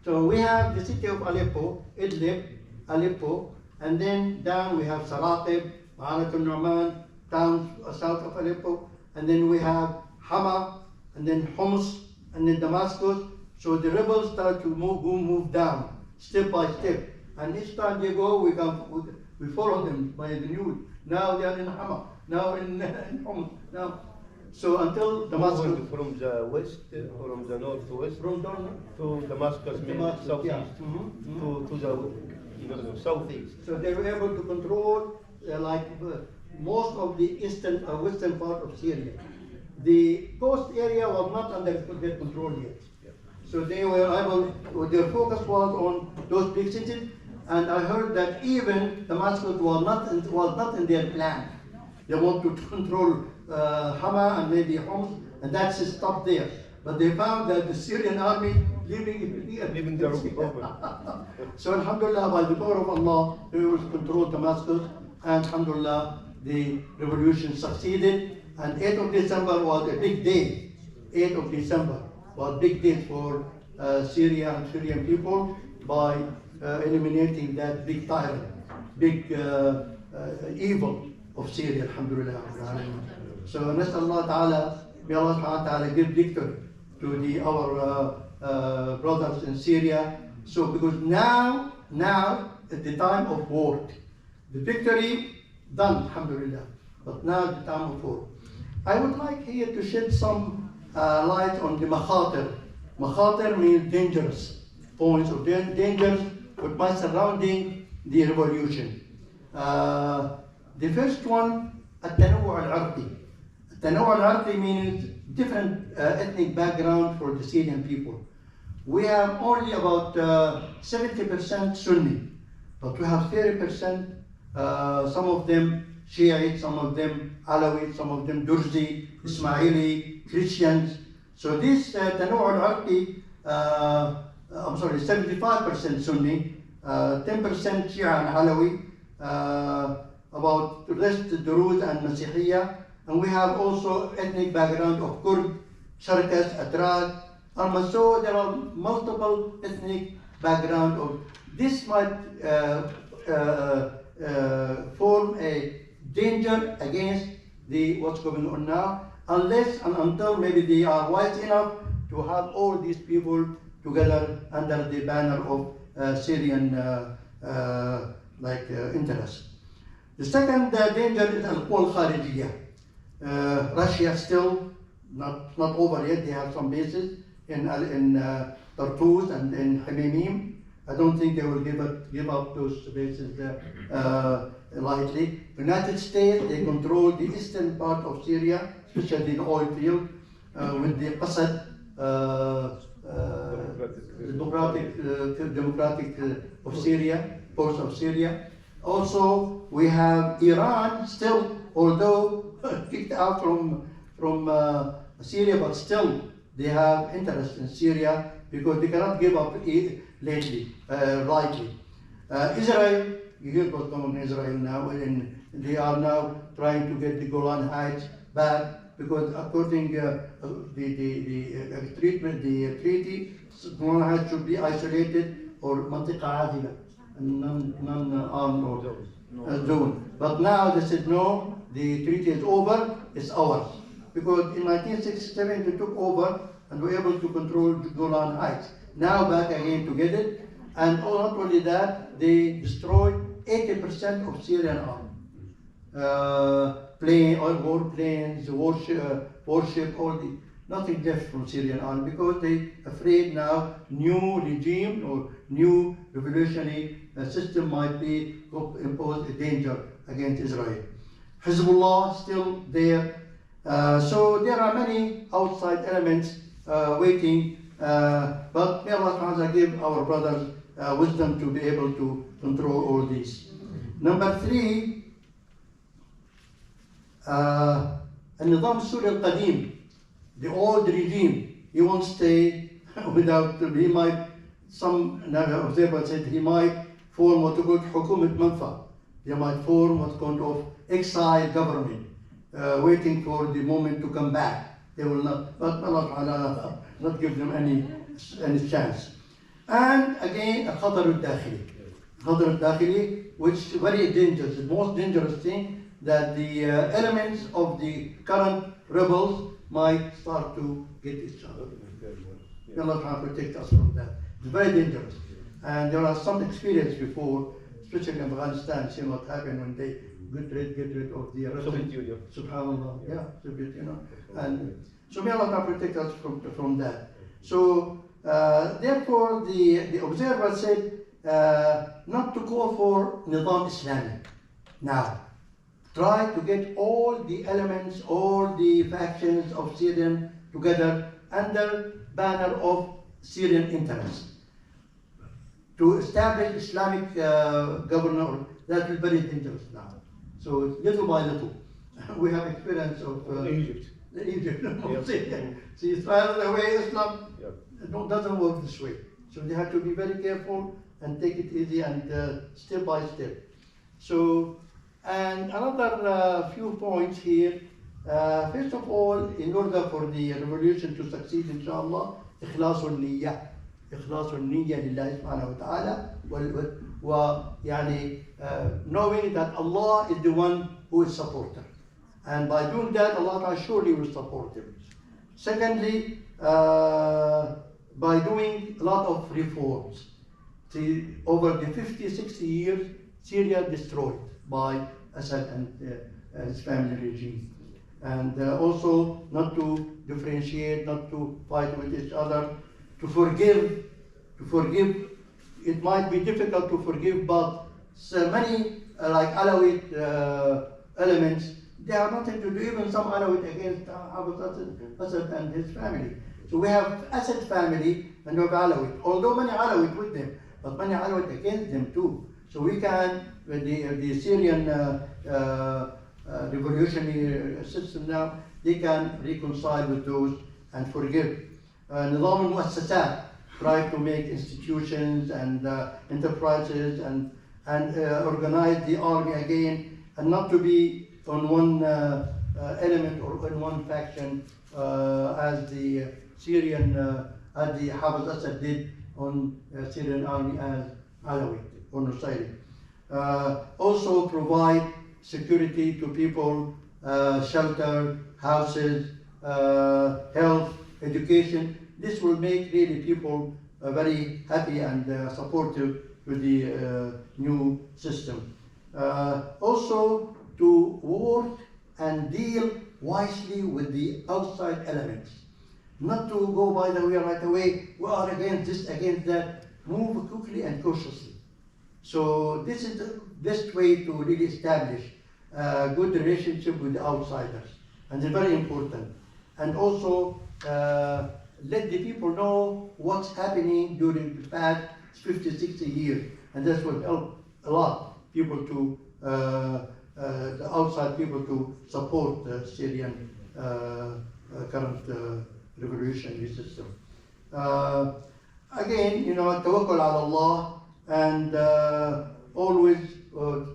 So we have the city of Aleppo, Idlib, Aleppo, and then down we have Saraqib, Ma'anat al-Nu'man, towns south of Aleppo, and then we have Hama, and then Homs, and then Damascus. So the rebels start to move down, step by step. And each time they go, we follow them by the news. Now they are in Hama, now in Homs, now. So until Damascus. From the west, from the northwest, From to Damascus, southeast, yeah. to the southeast. So they were able to control most of the eastern or western part of Syria. The coast area was not under their control yet. So they were able, their focus was on those big cities, and I heard that even Damascus was not in their plan. They want to control Hama and maybe Homs, and that's stopped there. But they found that the Syrian army living there open. So alhamdulillah, by the power of Allah, they were able to control Damascus, and alhamdulillah, the revolution succeeded. And 8th of December was a big day. 8th of December was a big day for Syria and Syrian people by eliminating that big tyrant, big evil of Syria, alhamdulillah. So نسأل الله تعالى, may Allah subhanahu wa ta'ala give victory to our brothers in Syria. So because now at the time of war, the victory done, alhamdulillah, but now the time of war. I would like here to shed some light on the makhatir. Makhatir means dangerous points or dangers which might surrounding the revolution. The first one, التنوع العرقي. التنوع العرقي means different ethnic background for the Syrian people. We have only about 70% Sunni, but we have 30%, some of them Shiite, some of them Alawi, some of them Durzi, Ismaili, Christians. So this تنوع العرقي, 75% Sunni, 10% Shia and Alawi, about the rest Druze and Masihiyya, and we have also ethnic background of Kurd, Cherkess, Atras, and so there are multiple ethnic background of this might form a danger against what's going on now, unless and until maybe they are wise enough to have all these people together under the banner of Syrian interest. The second danger is al-Qul Kharijiyya. Russia still not over yet. They have some bases in Tartus and in Hamimim. I don't think they will give up those bases lightly. United States, they control the eastern part of Syria, especially the oil field, with the Qasad, democratic of Syria, force of Syria. Also, we have Iran still, although kicked out from Syria, but still they have interest in Syria because they cannot give up lightly. Israel, you hear what's going on in Israel now, and they are now trying to get the Golan Heights back because according the treaty, Golan Heights should be isolated or منطقة عازلة, non-armed zone. But now they said no, the treaty is over, it's ours. Because in 1967 they took over and were able to control Golan Heights. Now back again to get it, and not only that, they destroyed 80% of Syrian army. Warplanes, warship, all the nothing left from Syrian army because they afraid now new regime or new revolutionary system might be impose a danger against Israel. Hezbollah still there. So there are many outside elements waiting, but may Allah subhanahu wa ta'ala give our brothers wisdom to be able to control all these. Number 3, النظام السوري القديم, the old regime, he won't stay without, he might, some observers said he might form what we call حكومة منفى. They might form what's called of exile government, waiting for the moment to come back. They will not, but Allah not give them any chance. And again, الخطر الداخلي, which is very dangerous, the most dangerous thing, that the elements of the current rebels might start to get each other. May Allah try to protect us from that. It's very dangerous. And there are some experience before, especially in Afghanistan, seeing what happened when they get rid of the Soviet Union. Subhanallah, yeah, Soviet Union. And so may Allah protect us from that. So therefore the observer said not to go for Nizam Islami. Now, try to get all the elements, all the factions of Syrian together under banner of Syrian interests. To establish Islamic governor, that is very dangerous now. So little by little, we have experience of Egypt. Syria. See, Israel, the way Islam doesn't work this way. So they have to be very careful and take it easy and step by step. So, and another few points here. First of all, in order for the revolution to succeed, inshallah, إخلاص النية. إخلاص النية لله سبحانه وتعالى ويعني knowing that Allah is the one who is supporter, and by doing that Allah Ta'ala surely will support him. Secondly, by doing a lot of reforms. See, over the 50-60 years, Syria destroyed by Assad and his family regime, and also not to differentiate, not to fight with each other, to forgive. It might be difficult to forgive, but so many like Alawite elements, they have nothing to do. Even some Alawite against Assad and his family. So we have Assad family and we have Alawite. Although many Alawite with them, but many Alawite against them too. So we can, with the Syrian revolutionary system now, they can reconcile with those and forgive. نظام المؤسسات, try to make institutions and enterprises and organize the army again, and not to be on one element or on one faction as the Syrian, as the Hafiz Assad did on Syrian army as Alawite or Nusayri. Also provide security to people, shelter, houses, health, education. This will make really people very happy and supportive to the new system. Also to work and deal wisely with the outside elements. Not to go by the way right away, we are against this, against that. Move quickly and cautiously. So this is the best way to really establish a good relationship with the outsiders, and it's very important. And also let the people know what's happening during the past 50-60 years, and that's what helped a lot people to the outside people to support the Syrian current revolutionary system. Again, tawakkul ala Allah, and always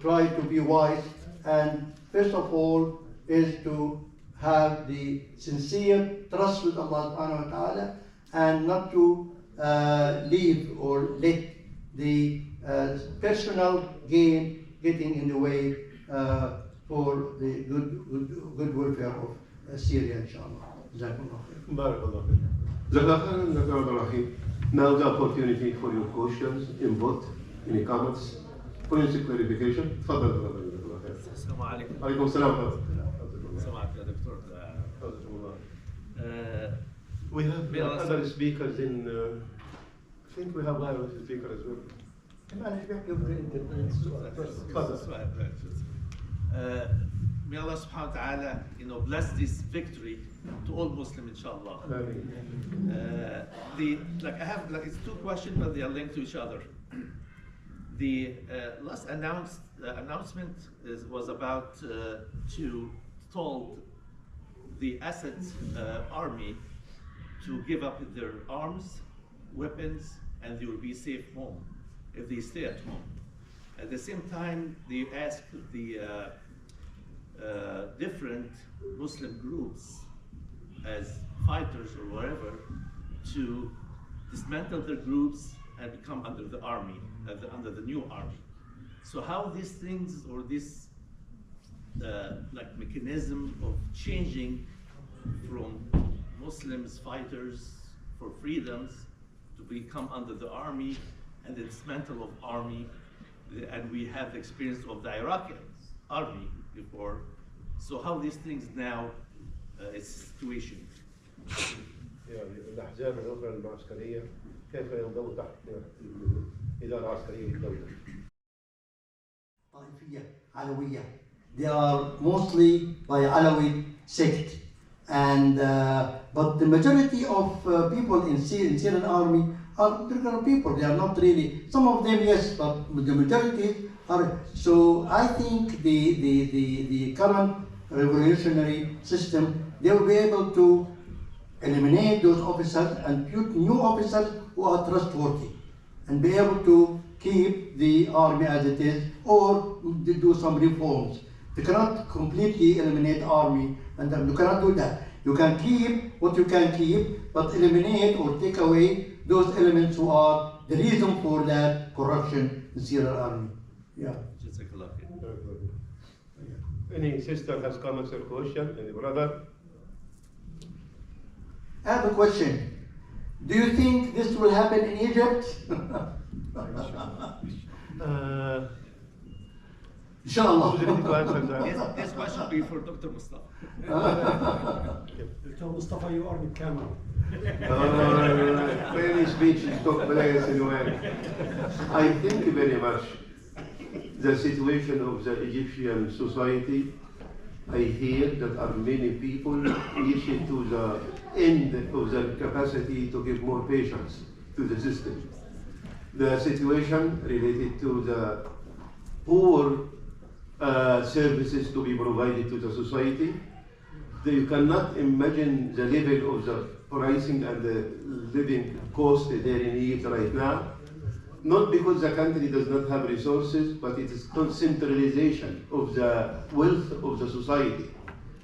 try to be wise, and first of all is to have the sincere trust with Allah subhanahu wa ta'ala, and not to leave or let the personal gain getting in the way for the good welfare of Syria, inshallah. Jazakumullah khair. Barakallah. Jazakallah khair. Now the opportunity for your questions, input, any comments, points of clarification. تفضل تفضل. السلام عليكم. عليكم السلام. سمعت يا دكتور. We have other speakers in. I think we have other speakers as well. May Allah subhanahu wa ta'ala, bless this victory to all Muslims, inshallah. It's two questions, but they are linked to each other. The last announcement was about to told the Assad army to give up their arms, weapons, and they will be safe home if they stay at home. At the same time, they asked the different Muslim groups as fighters or whatever to dismantle their groups and become under the army, under the new army. So how these things or this mechanism of changing from Muslims fighters for freedoms to become under the army and the dismantle of army, and we have the experience of the Iraqi army before. So how these things now is situation? الأحزاب الأخرى المعسكرية كيف ينضوي تحت الإدارة العسكرية للدولة؟ طائفية علوية. They are mostly by Alawi sect, and but the majority of people in Syrian army are regular people. They are not really. Some of them, yes, but the majority are. So I think the current revolutionary system, they will be able to eliminate those officers and put new officers who are trustworthy, and be able to keep the army as it is, or do some reforms. You cannot completely eliminate army, and you cannot do that. You can keep what you can keep, but eliminate or take away those elements who are the reason for that corruption in Syrian army. Yeah. Any sister has comments or question? Any brother? I have a question. Do you think this will happen in Egypt? Inshallah. This question will be for Dr. Mustafa. Dr. Mustafa, you are the camera. Many speeches took place anyway. I think very much the situation of the Egyptian society. I hear that are many people reaching to the end of their capacity to give more patience to the system. The situation related to the poor services to be provided to the society. You cannot imagine the level of the pricing and the living cost there in Egypt right now. Not because the country does not have resources, but it is centralization of the wealth of the society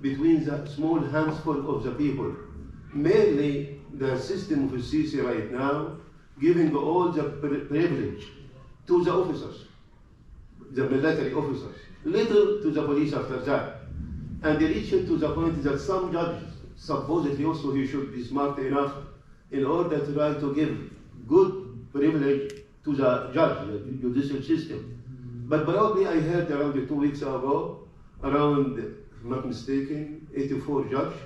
between the small handful of the people. Mainly the system of Sisi right now giving all the privilege to the officers, the military officers, little to the police after that. And they reach to the point that some judges, supposedly also he should be smart enough in order to try to give good privilege to the judge, the judicial system. But probably I heard around 2 weeks ago, around, if I'm not mistaken, 84 judges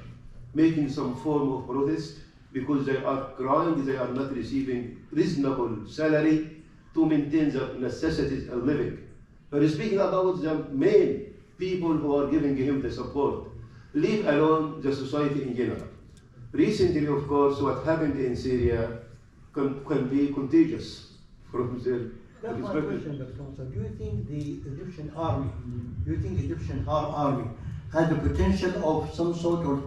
making some form of protest because they are crying they are not receiving reasonable salary to maintain the necessities of living. But speaking about the main people who are giving him the support, leave alone the society in general. Recently, of course, what happened in Syria can be contagious. That's my question, Dr. Musa. Do you think the Egyptian army, has the potential of some sort of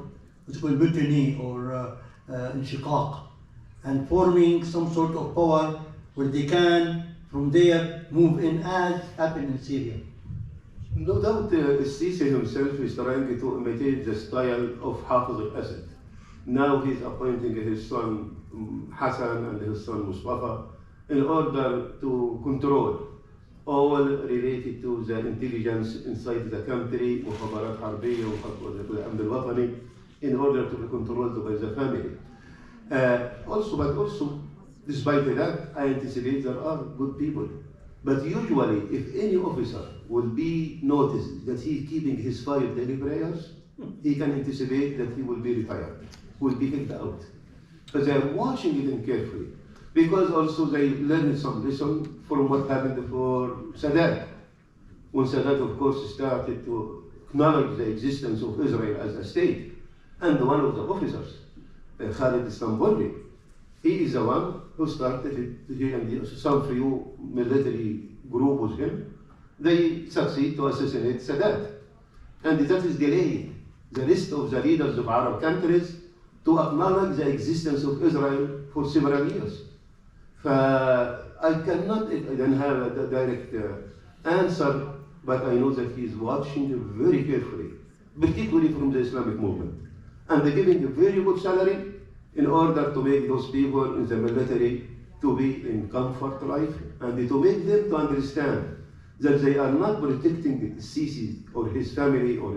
what's called mutiny or انشقاق and forming some sort of power where they can from there move in as happened in Syria. No doubt Sisi himself is trying to imitate the style of Hafiz al-Assad. Now he's appointing his son Hassan and his son Mustafa in order to control all related to the intelligence inside the country, مخابرات حربية والأمن الوطني, in order to be controlled by the family. Also, despite that, I anticipate there are good people. But usually, if any officer will be noticed that he is keeping his 5 daily prayers, he can anticipate that he will be retired, will be kicked out. But they are watching it carefully, because also they learned some lesson from what happened for Sadat. When Sadat, of course, started to acknowledge the existence of Israel as a state, and one of the officers, Khalid Istanbuli, he is the one who started it, and some few military group with him, they succeed to assassinate Sadat. And that is delaying the rest of the leaders of Arab countries to acknowledge the existence of Israel for several years. I cannot then have a direct answer, but I know that he is watching very carefully, particularly from the Islamic movement. And they're giving a very good salary in order to make those people in the military to be in comfort life, and to make them to understand that they are not protecting Sisi or his family or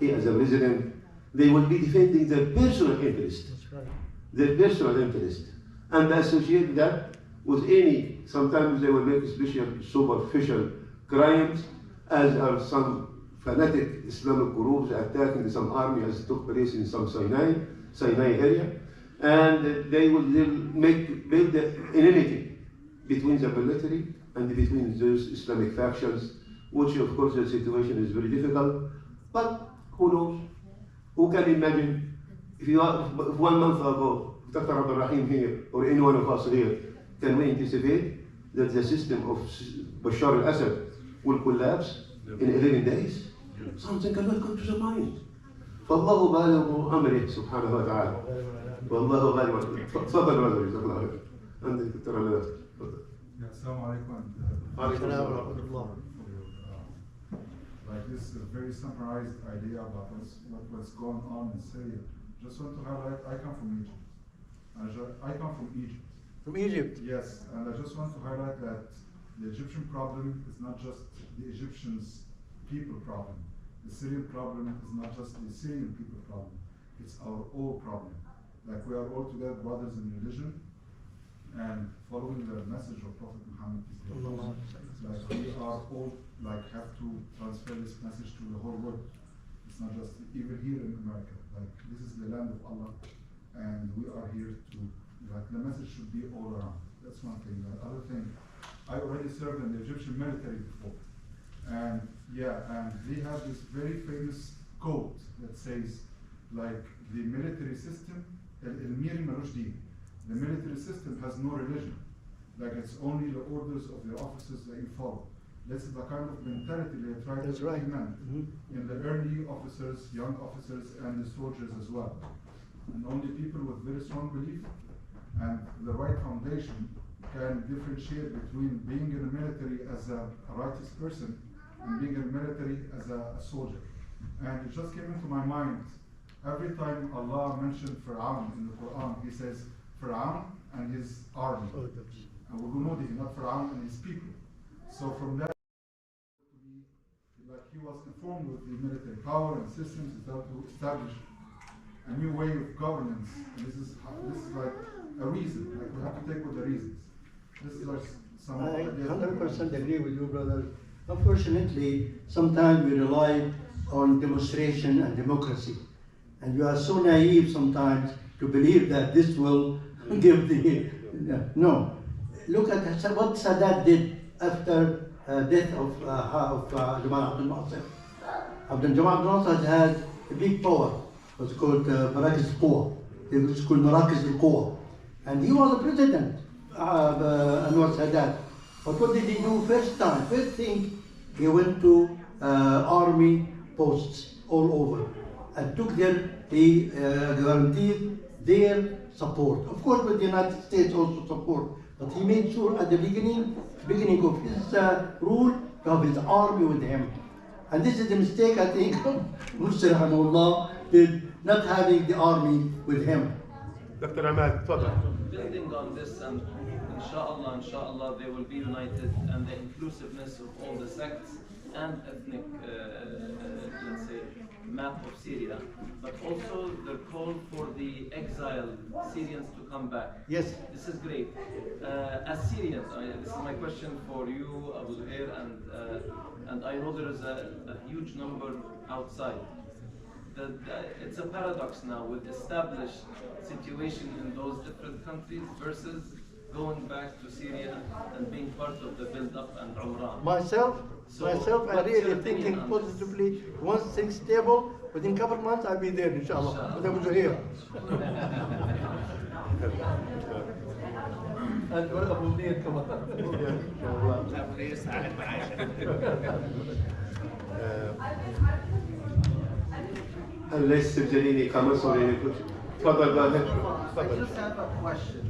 he as a resident. They will be defending their personal interest. That's right. Their personal interest. And associate that with any, sometimes they will make special superficial crimes, as are some fanatic Islamic groups attacking some army as took place in some Sinai area. And they will build the enmity between the military and between those Islamic factions, which of course the situation is very difficult. But who knows? Who can imagine if 1 month ago, Dr. Abdul Rahim here, or any one of us here, can we anticipate that the system of Bashar al-Assad will collapse in 11 days? Something cannot come to the mind. فالله بالغ أمره سبحانه وتعالى. والله بالغ. تفضل رجل جزاك الله خير. عندك دكتور علاء. تفضل. Assalamu alaikum. وعليكم السلام. Like this very summarized idea about what's going on in Syria. Just want to highlight, I come from Egypt. I come from Egypt. From Egypt? Yes, and I just want to highlight that the Egyptian problem is not just the Egyptians' people problem. The Syrian problem is not just the Syrian people problem. It's our all problem. Like we are all together brothers in religion, and following the message of Prophet Muhammad. Like we are all have to transfer this message to the whole world. It's not just even here in America. Like this is the land of Allah, and we are here to the message should be all around. That's one thing. The other thing, I already served in the Egyptian military before, and they have this very famous quote that says the military system, el-miri malush din. The military system has no religion. It's only the orders of the officers that you follow. This is the kind of mentality they try to implement in the early officers, young officers, and the soldiers as well. And only people with very strong belief and the right foundation can differentiate between being in the military as a righteous person and being in the military as a soldier. And it just came into my mind, every time Allah mentioned Fir'aun in the Quran, he says Fir'aun and his army. And Wujunudi, not Fir'aun and his people. So from that, he was informed with the military power and systems in order to establish a new way of governance. And this is like a reason. We have to take with the reasons. This is some. I 100% agree with you, brother. Unfortunately, sometimes we rely on demonstration and democracy, and you are so naive sometimes to believe that this will give the no. Look at what Sadat did after death of Jamal Abdul Nasser. Jamal Abdul Nasser had a big power. It was called Marakiz al-Quwa. It was called Marakiz al-Quwa. And he was a president, Anwar Sadat. But what did he do first thing, he went to army posts all over and took them, he guaranteed their support. Of course, with the United States also support, but he made sure at the beginning of his rule, to have his army with him. And this is the mistake I think Mursi rahimahullah did, not having the army with him. Dr. Ahmad, تفضل. Building on this, and inshallah, they will be united, and the inclusiveness of all the sects and ethnic, let's say, map of Syria, but also the call for the exiled Syrians to come back. Yes. This is great. As Syrians, this is my question for you, Abdul, and I know there is a huge number outside. It's a paradox now with established situation in those different countries versus going back to Syria and being part of the build-up and Umrah. Myself, I really thinking opinion on positively. Once things stable, within a couple of months, I'll be there, inshallah. With Abu Zuhair. And what Abu Zuhair come unless there's any comments or any questions. تفضل بقى. I just have a question.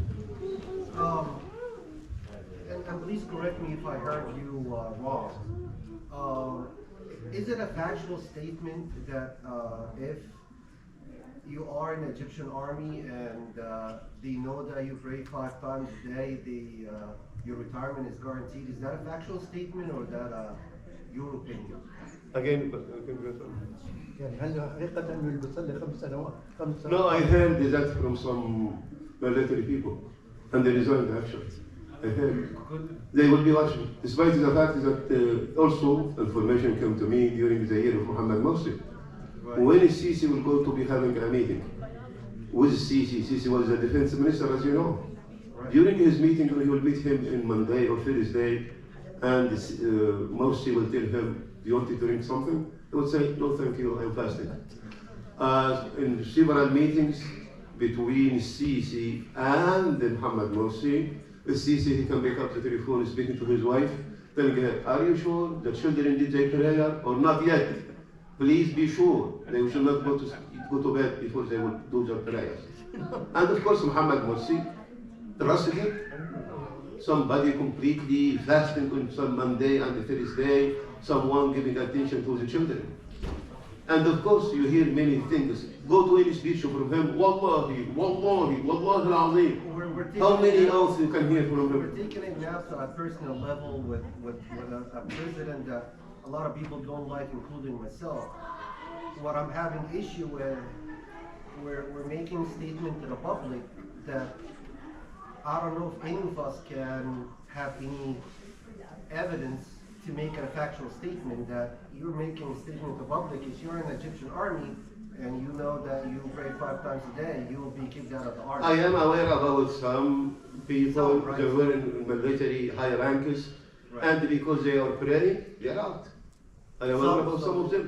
And please correct me if I heard you wrong. Is it a factual statement that if you are in the Egyptian army and they know that you pray 5 times a day, your retirement is guaranteed? Is that a factual statement or is that your opinion? Again, يعني هل حقيقة أنه بيصلي 5 سنوات؟ no, I heard that from some military people, and they resigned actually. I heard they will be watching, despite the fact that also information came to me during the year of Muhammad Morsi. Right. When Sisi will go to be having a meeting with Sisi, Sisi was the defense minister, as you know. Right. During his meeting, he will meet him in Monday or Thursday, and Morsi will tell him, "Do you want to drink something?" He would say, "No, thank you, I'm fasting." In several meetings between Sisi and Muhammad Morsi, Sisi, he can pick up the telephone speaking to his wife, telling her, "Are you sure the children did their prayer or not yet? Please be sure they should not go to bed before they will do their prayers." And of course, Muhammad Morsi trusted him. Somebody completely fasting on some Monday and Thursday, someone giving attention to the children. And of course, you hear many things. Go to any speech from him, Wallahi, Wallahi, Wallahi al-Azim. How many else you can hear from him? We're taking it now to a personal level with a president that a lot of people don't like, including myself. What I'm having issue with, we're making a statement to the public that I don't know if any of us can have any evidence to make a factual statement that you're making a statement to the public. If you're in the Egyptian army and you know that you pray 5 times a day, you will be kicked out of the army. I am aware about some people Right. that were in military high ranks, Right. and because they are praying, they are out. I am aware about some of them.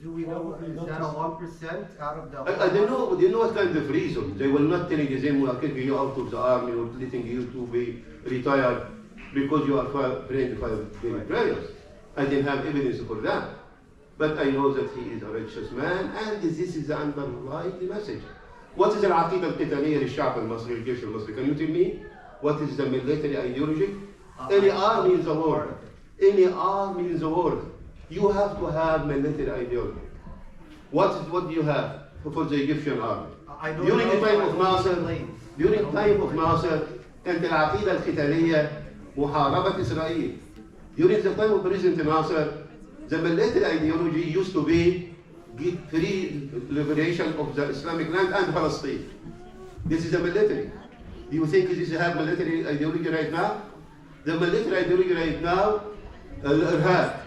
Do we know, is that a 1% out of the... I don't know. Do you know what kind of reason? They will not telling them, "We are kicking you out of the army or letting you to be retired because you are praying 5 daily prayers." I didn't have evidence for that. But I know that he is a righteous man, and this is the underlying message. What is العقيدة القتالية للشعب المصري الجيش المصري? Can you tell me what is the military ideology? Any army in the world, you have to have military ideology. What do you have for the Egyptian army? I don't During the know, time I of don't Nasser, explain. during the time of Nasser, كانت العقيدة القتالية محاربة إسرائيل. During the time of President Nasser, the military ideology used to be free liberation of the Islamic land and Palestine. This is the military. Do you think this have military ideology right now? The military ideology right now, irhab,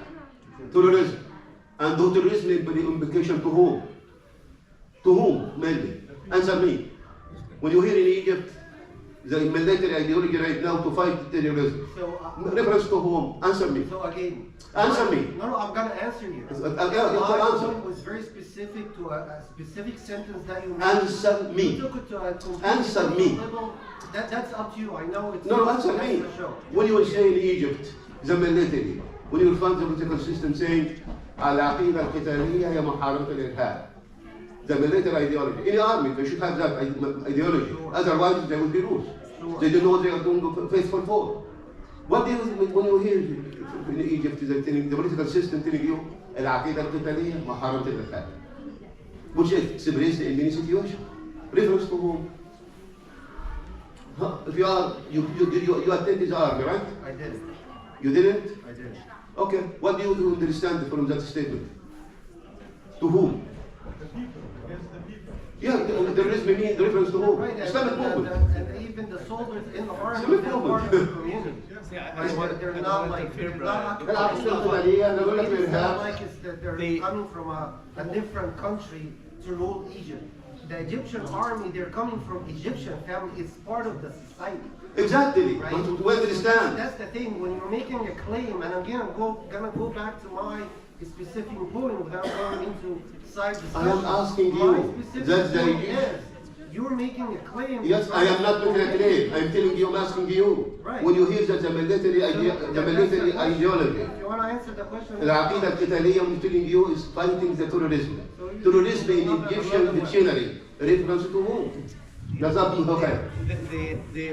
terrorism. And the terrorism implication to whom? To whom, mainly? Answer me. When you hear in Egypt, the military ideology right now to fight terrorism. So, Reference to whom? Answer me. so again... Answer me. No, I'm going to answer you. Yeah, My answer. point was very specific to a specific sentence that you made. Answer me. You took it to a completely Answer me. level. That's up to you. I know it's... No, answer that's me. the show. When you will say in Egypt, the military, when you will find the political system saying, العقيدة القتالية هي محاربة الإرهاب. the military ideology. Any army, they should have that ideology. Otherwise, they will be loose. They don't know what they are doing faithful for. What do you when you hear in Egypt, they're telling the political system telling you العقيدة القتالية محاربة الإرهاب, which is expressed in many situations. Reference to whom? If you are you attended the army, right? I did. You didn't? I did. Okay. What do you understand from that statement? To whom? Yeah, terrorism means the reference to whom? Right, Islamic movement. and even the soldiers in the army, Islamic they're part of the community. They're not like العقيدة القتالية أنا أقول لك it's not الإرهاب. like it's that they're coming from a different country to rule Egypt. The Egyptian army, they're coming from Egyptian family. It's part of the society. Exactly. Right? But to understand. That's the thing. When you're making a claim, and I'm gonna go back to my specific point without going into side discussion. I am asking My you. specific That's the point idea. is, you're making a claim. Yes, I am not making a claim. I'm telling you, I'm asking you. Right. When you hear that the military ideology, If you want to answer the question, العقيدة القتالية, I'm telling you, is fighting the terrorism. Terrorism in Egyptian dictionary, reference to whom? جزاكم خير.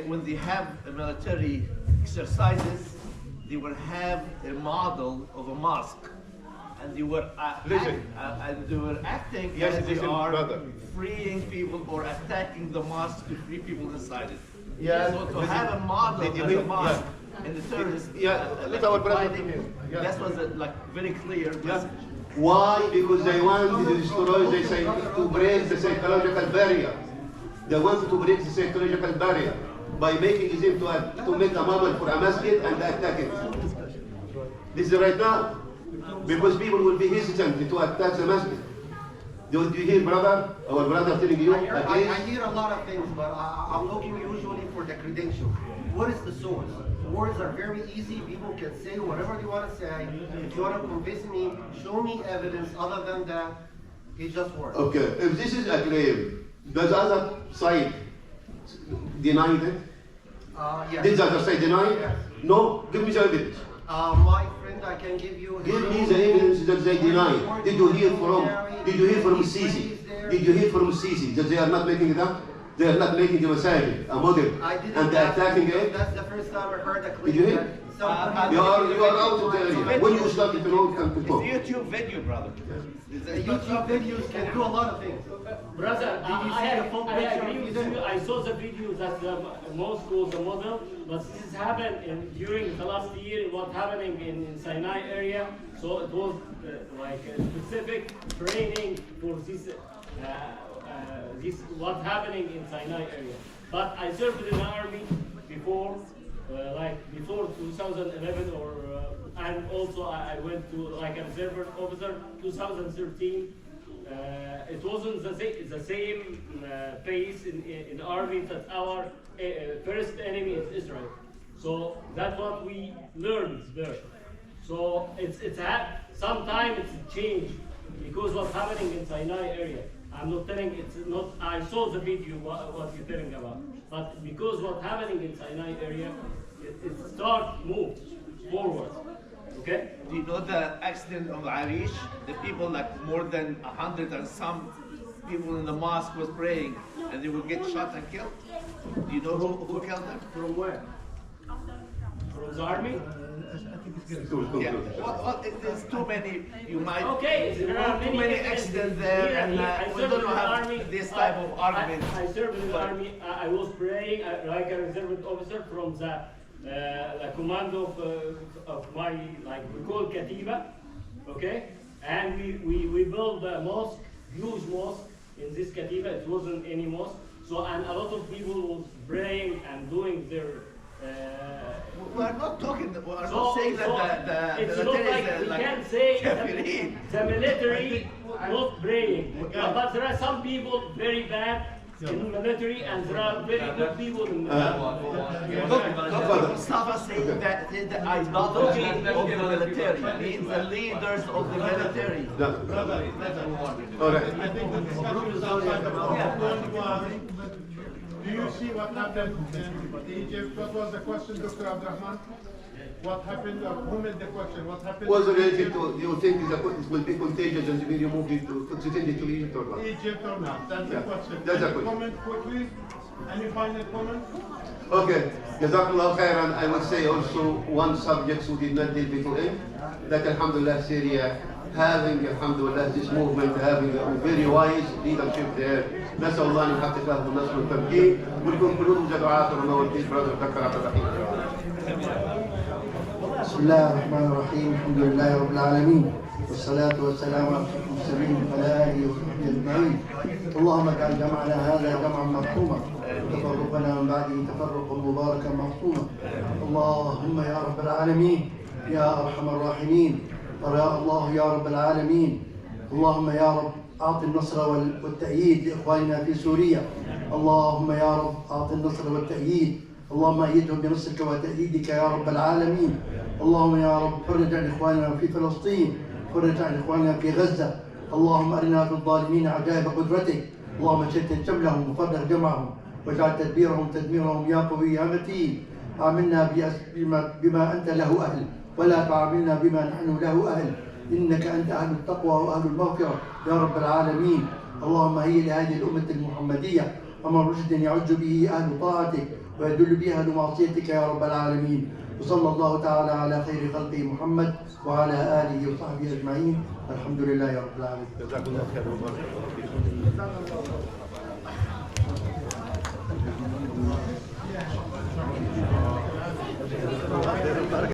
When they have military exercises, they will have a model of a mosque, and they were acting Yes, as they listen, are brother. freeing people or attacking the mosque to free people inside it. Yeah, So to have a model of a mosque and the terrorists, let our brother fighting, yeah. that was a very clear message. Why? Because they want to destroy to break the psychological barrier. They want to break the psychological barrier by making them to make a model for a masjid and attack it. This is right now. Because people will be hesitant to attack the masjid. Do you hear, brother? Our brother telling you? I hear a lot of things, but I'm looking usually for the credential. What is the source? Words are very easy. People can say whatever they want to say. If you want to convince me, show me evidence. Other than that, it's just words. Okay, if this is a claim, does the other side deny it? Yes. Did the other side deny it? Yes. No? Give me the evidence. My friend, I can give you. Give me the evidence that they deny. Did you hear from Sisi? Did you hear from Sisi that they are not making it up? They are not making the masajid a model and they're attacking it? That's the first time I heard a claim. Did you hear? You are out of the area. When you started to know, you can talk. It's a YouTube video, brother. The YouTube videos can do a lot of things. Brother, Did you see the full I picture agree of with the you. I saw the video that the mosque was a model, but this happened during the last year. What happening in Sinai area? So it was like a specific training for this. This what happening in Sinai area. But I served in the army before, like before 2011, and also I went to like a reserve officer 2013. It wasn't the same phase in army that our first enemy is Israel. So that's what we learned there. So sometimes it's changed because what's happening in Sinai area. I'm not telling it's not. I saw the video what you're telling about, but because what's happening in Sinai area, it start move forward. Okay. Do you know the accident of Arish? The people, like more than 100 and some people in the mosque was praying, and they would get shot and killed. Do you know who killed them? From where? From the army? Yeah. Well, there's too many. You might. Okay, there are too many accidents there, and we don't have this type of argument. I served in the army. I was praying like a reserve officer from the commando of my, like we call Katiba, okay? And we built a mosque, huge mosque in this Katiba. It wasn't any mosque. So, and a lot of people was praying and doing their. We're not talking. We're not saying that the it's not like we can say the military not praying, but there are some people very bad in the military, and there are very good people in the Mustafa saying that the ideology of the military means the leaders of the military. All right. I think do you see what happened in Egypt? What was the question, Dr. Abdurrahman? What happened? Who made the question? What happened? Was related to, do you think it will be contagious and be removed to Egypt or not? Egypt or not? That's the question. That's the Any question. comment quickly? Any final comment? Okay, Jazakallah khairan. I would say also one subject who did not deal before it, that Alhamdulillah Syria having Alhamdulillah this movement, having a very wise leadership there. نسأل الله أن يحقق له النصر والتمكين ولكم قلوب دعاة ونوالدين برادر دكتور عبد الرحيم. بسم الله الرحمن الرحيم الحمد لله رب العالمين والصلاة والسلام على المرسلين وعلى آله وصحبه أجمعين. اللهم اجعل جمعنا هذا جمعا مرحوما وتفرقنا من بعده تفرقا مباركا معصوما. اللهم يا رب العالمين يا أرحم الراحمين يا الله يا رب العالمين. اللهم يا رب أعط النصر والتأييد لإخواننا في سوريا. اللهم يا رب أعط النصر والتأييد. اللهم أيدهم بنصرك وتأييدك يا رب العالمين. اللهم يا رب فرج عن إخواننا في فلسطين، فرج عن إخواننا في غزة. اللهم أرنا في الظالمين عجائب قدرتك. اللهم شتت شملهم وفرق جمعهم واجعل تدبيرهم تدميرهم يا قوي يا متين. عاملنا بما أنت له أهل ولا تعاملنا بما نحن له أهل، إنك أنت أهل التقوى وأهل المغفرة يا رب العالمين. اللهم هيئ لهذه الأمة المحمدية أمر رشد يعج به أهل طاعتك ويدل به أهل معصيتك يا رب العالمين. وصلى الله تعالى على خير خلقه محمد وعلى آله وصحبه أجمعين. الحمد لله رب العالمين. جزاكم الله خير وبارك الله فيكم.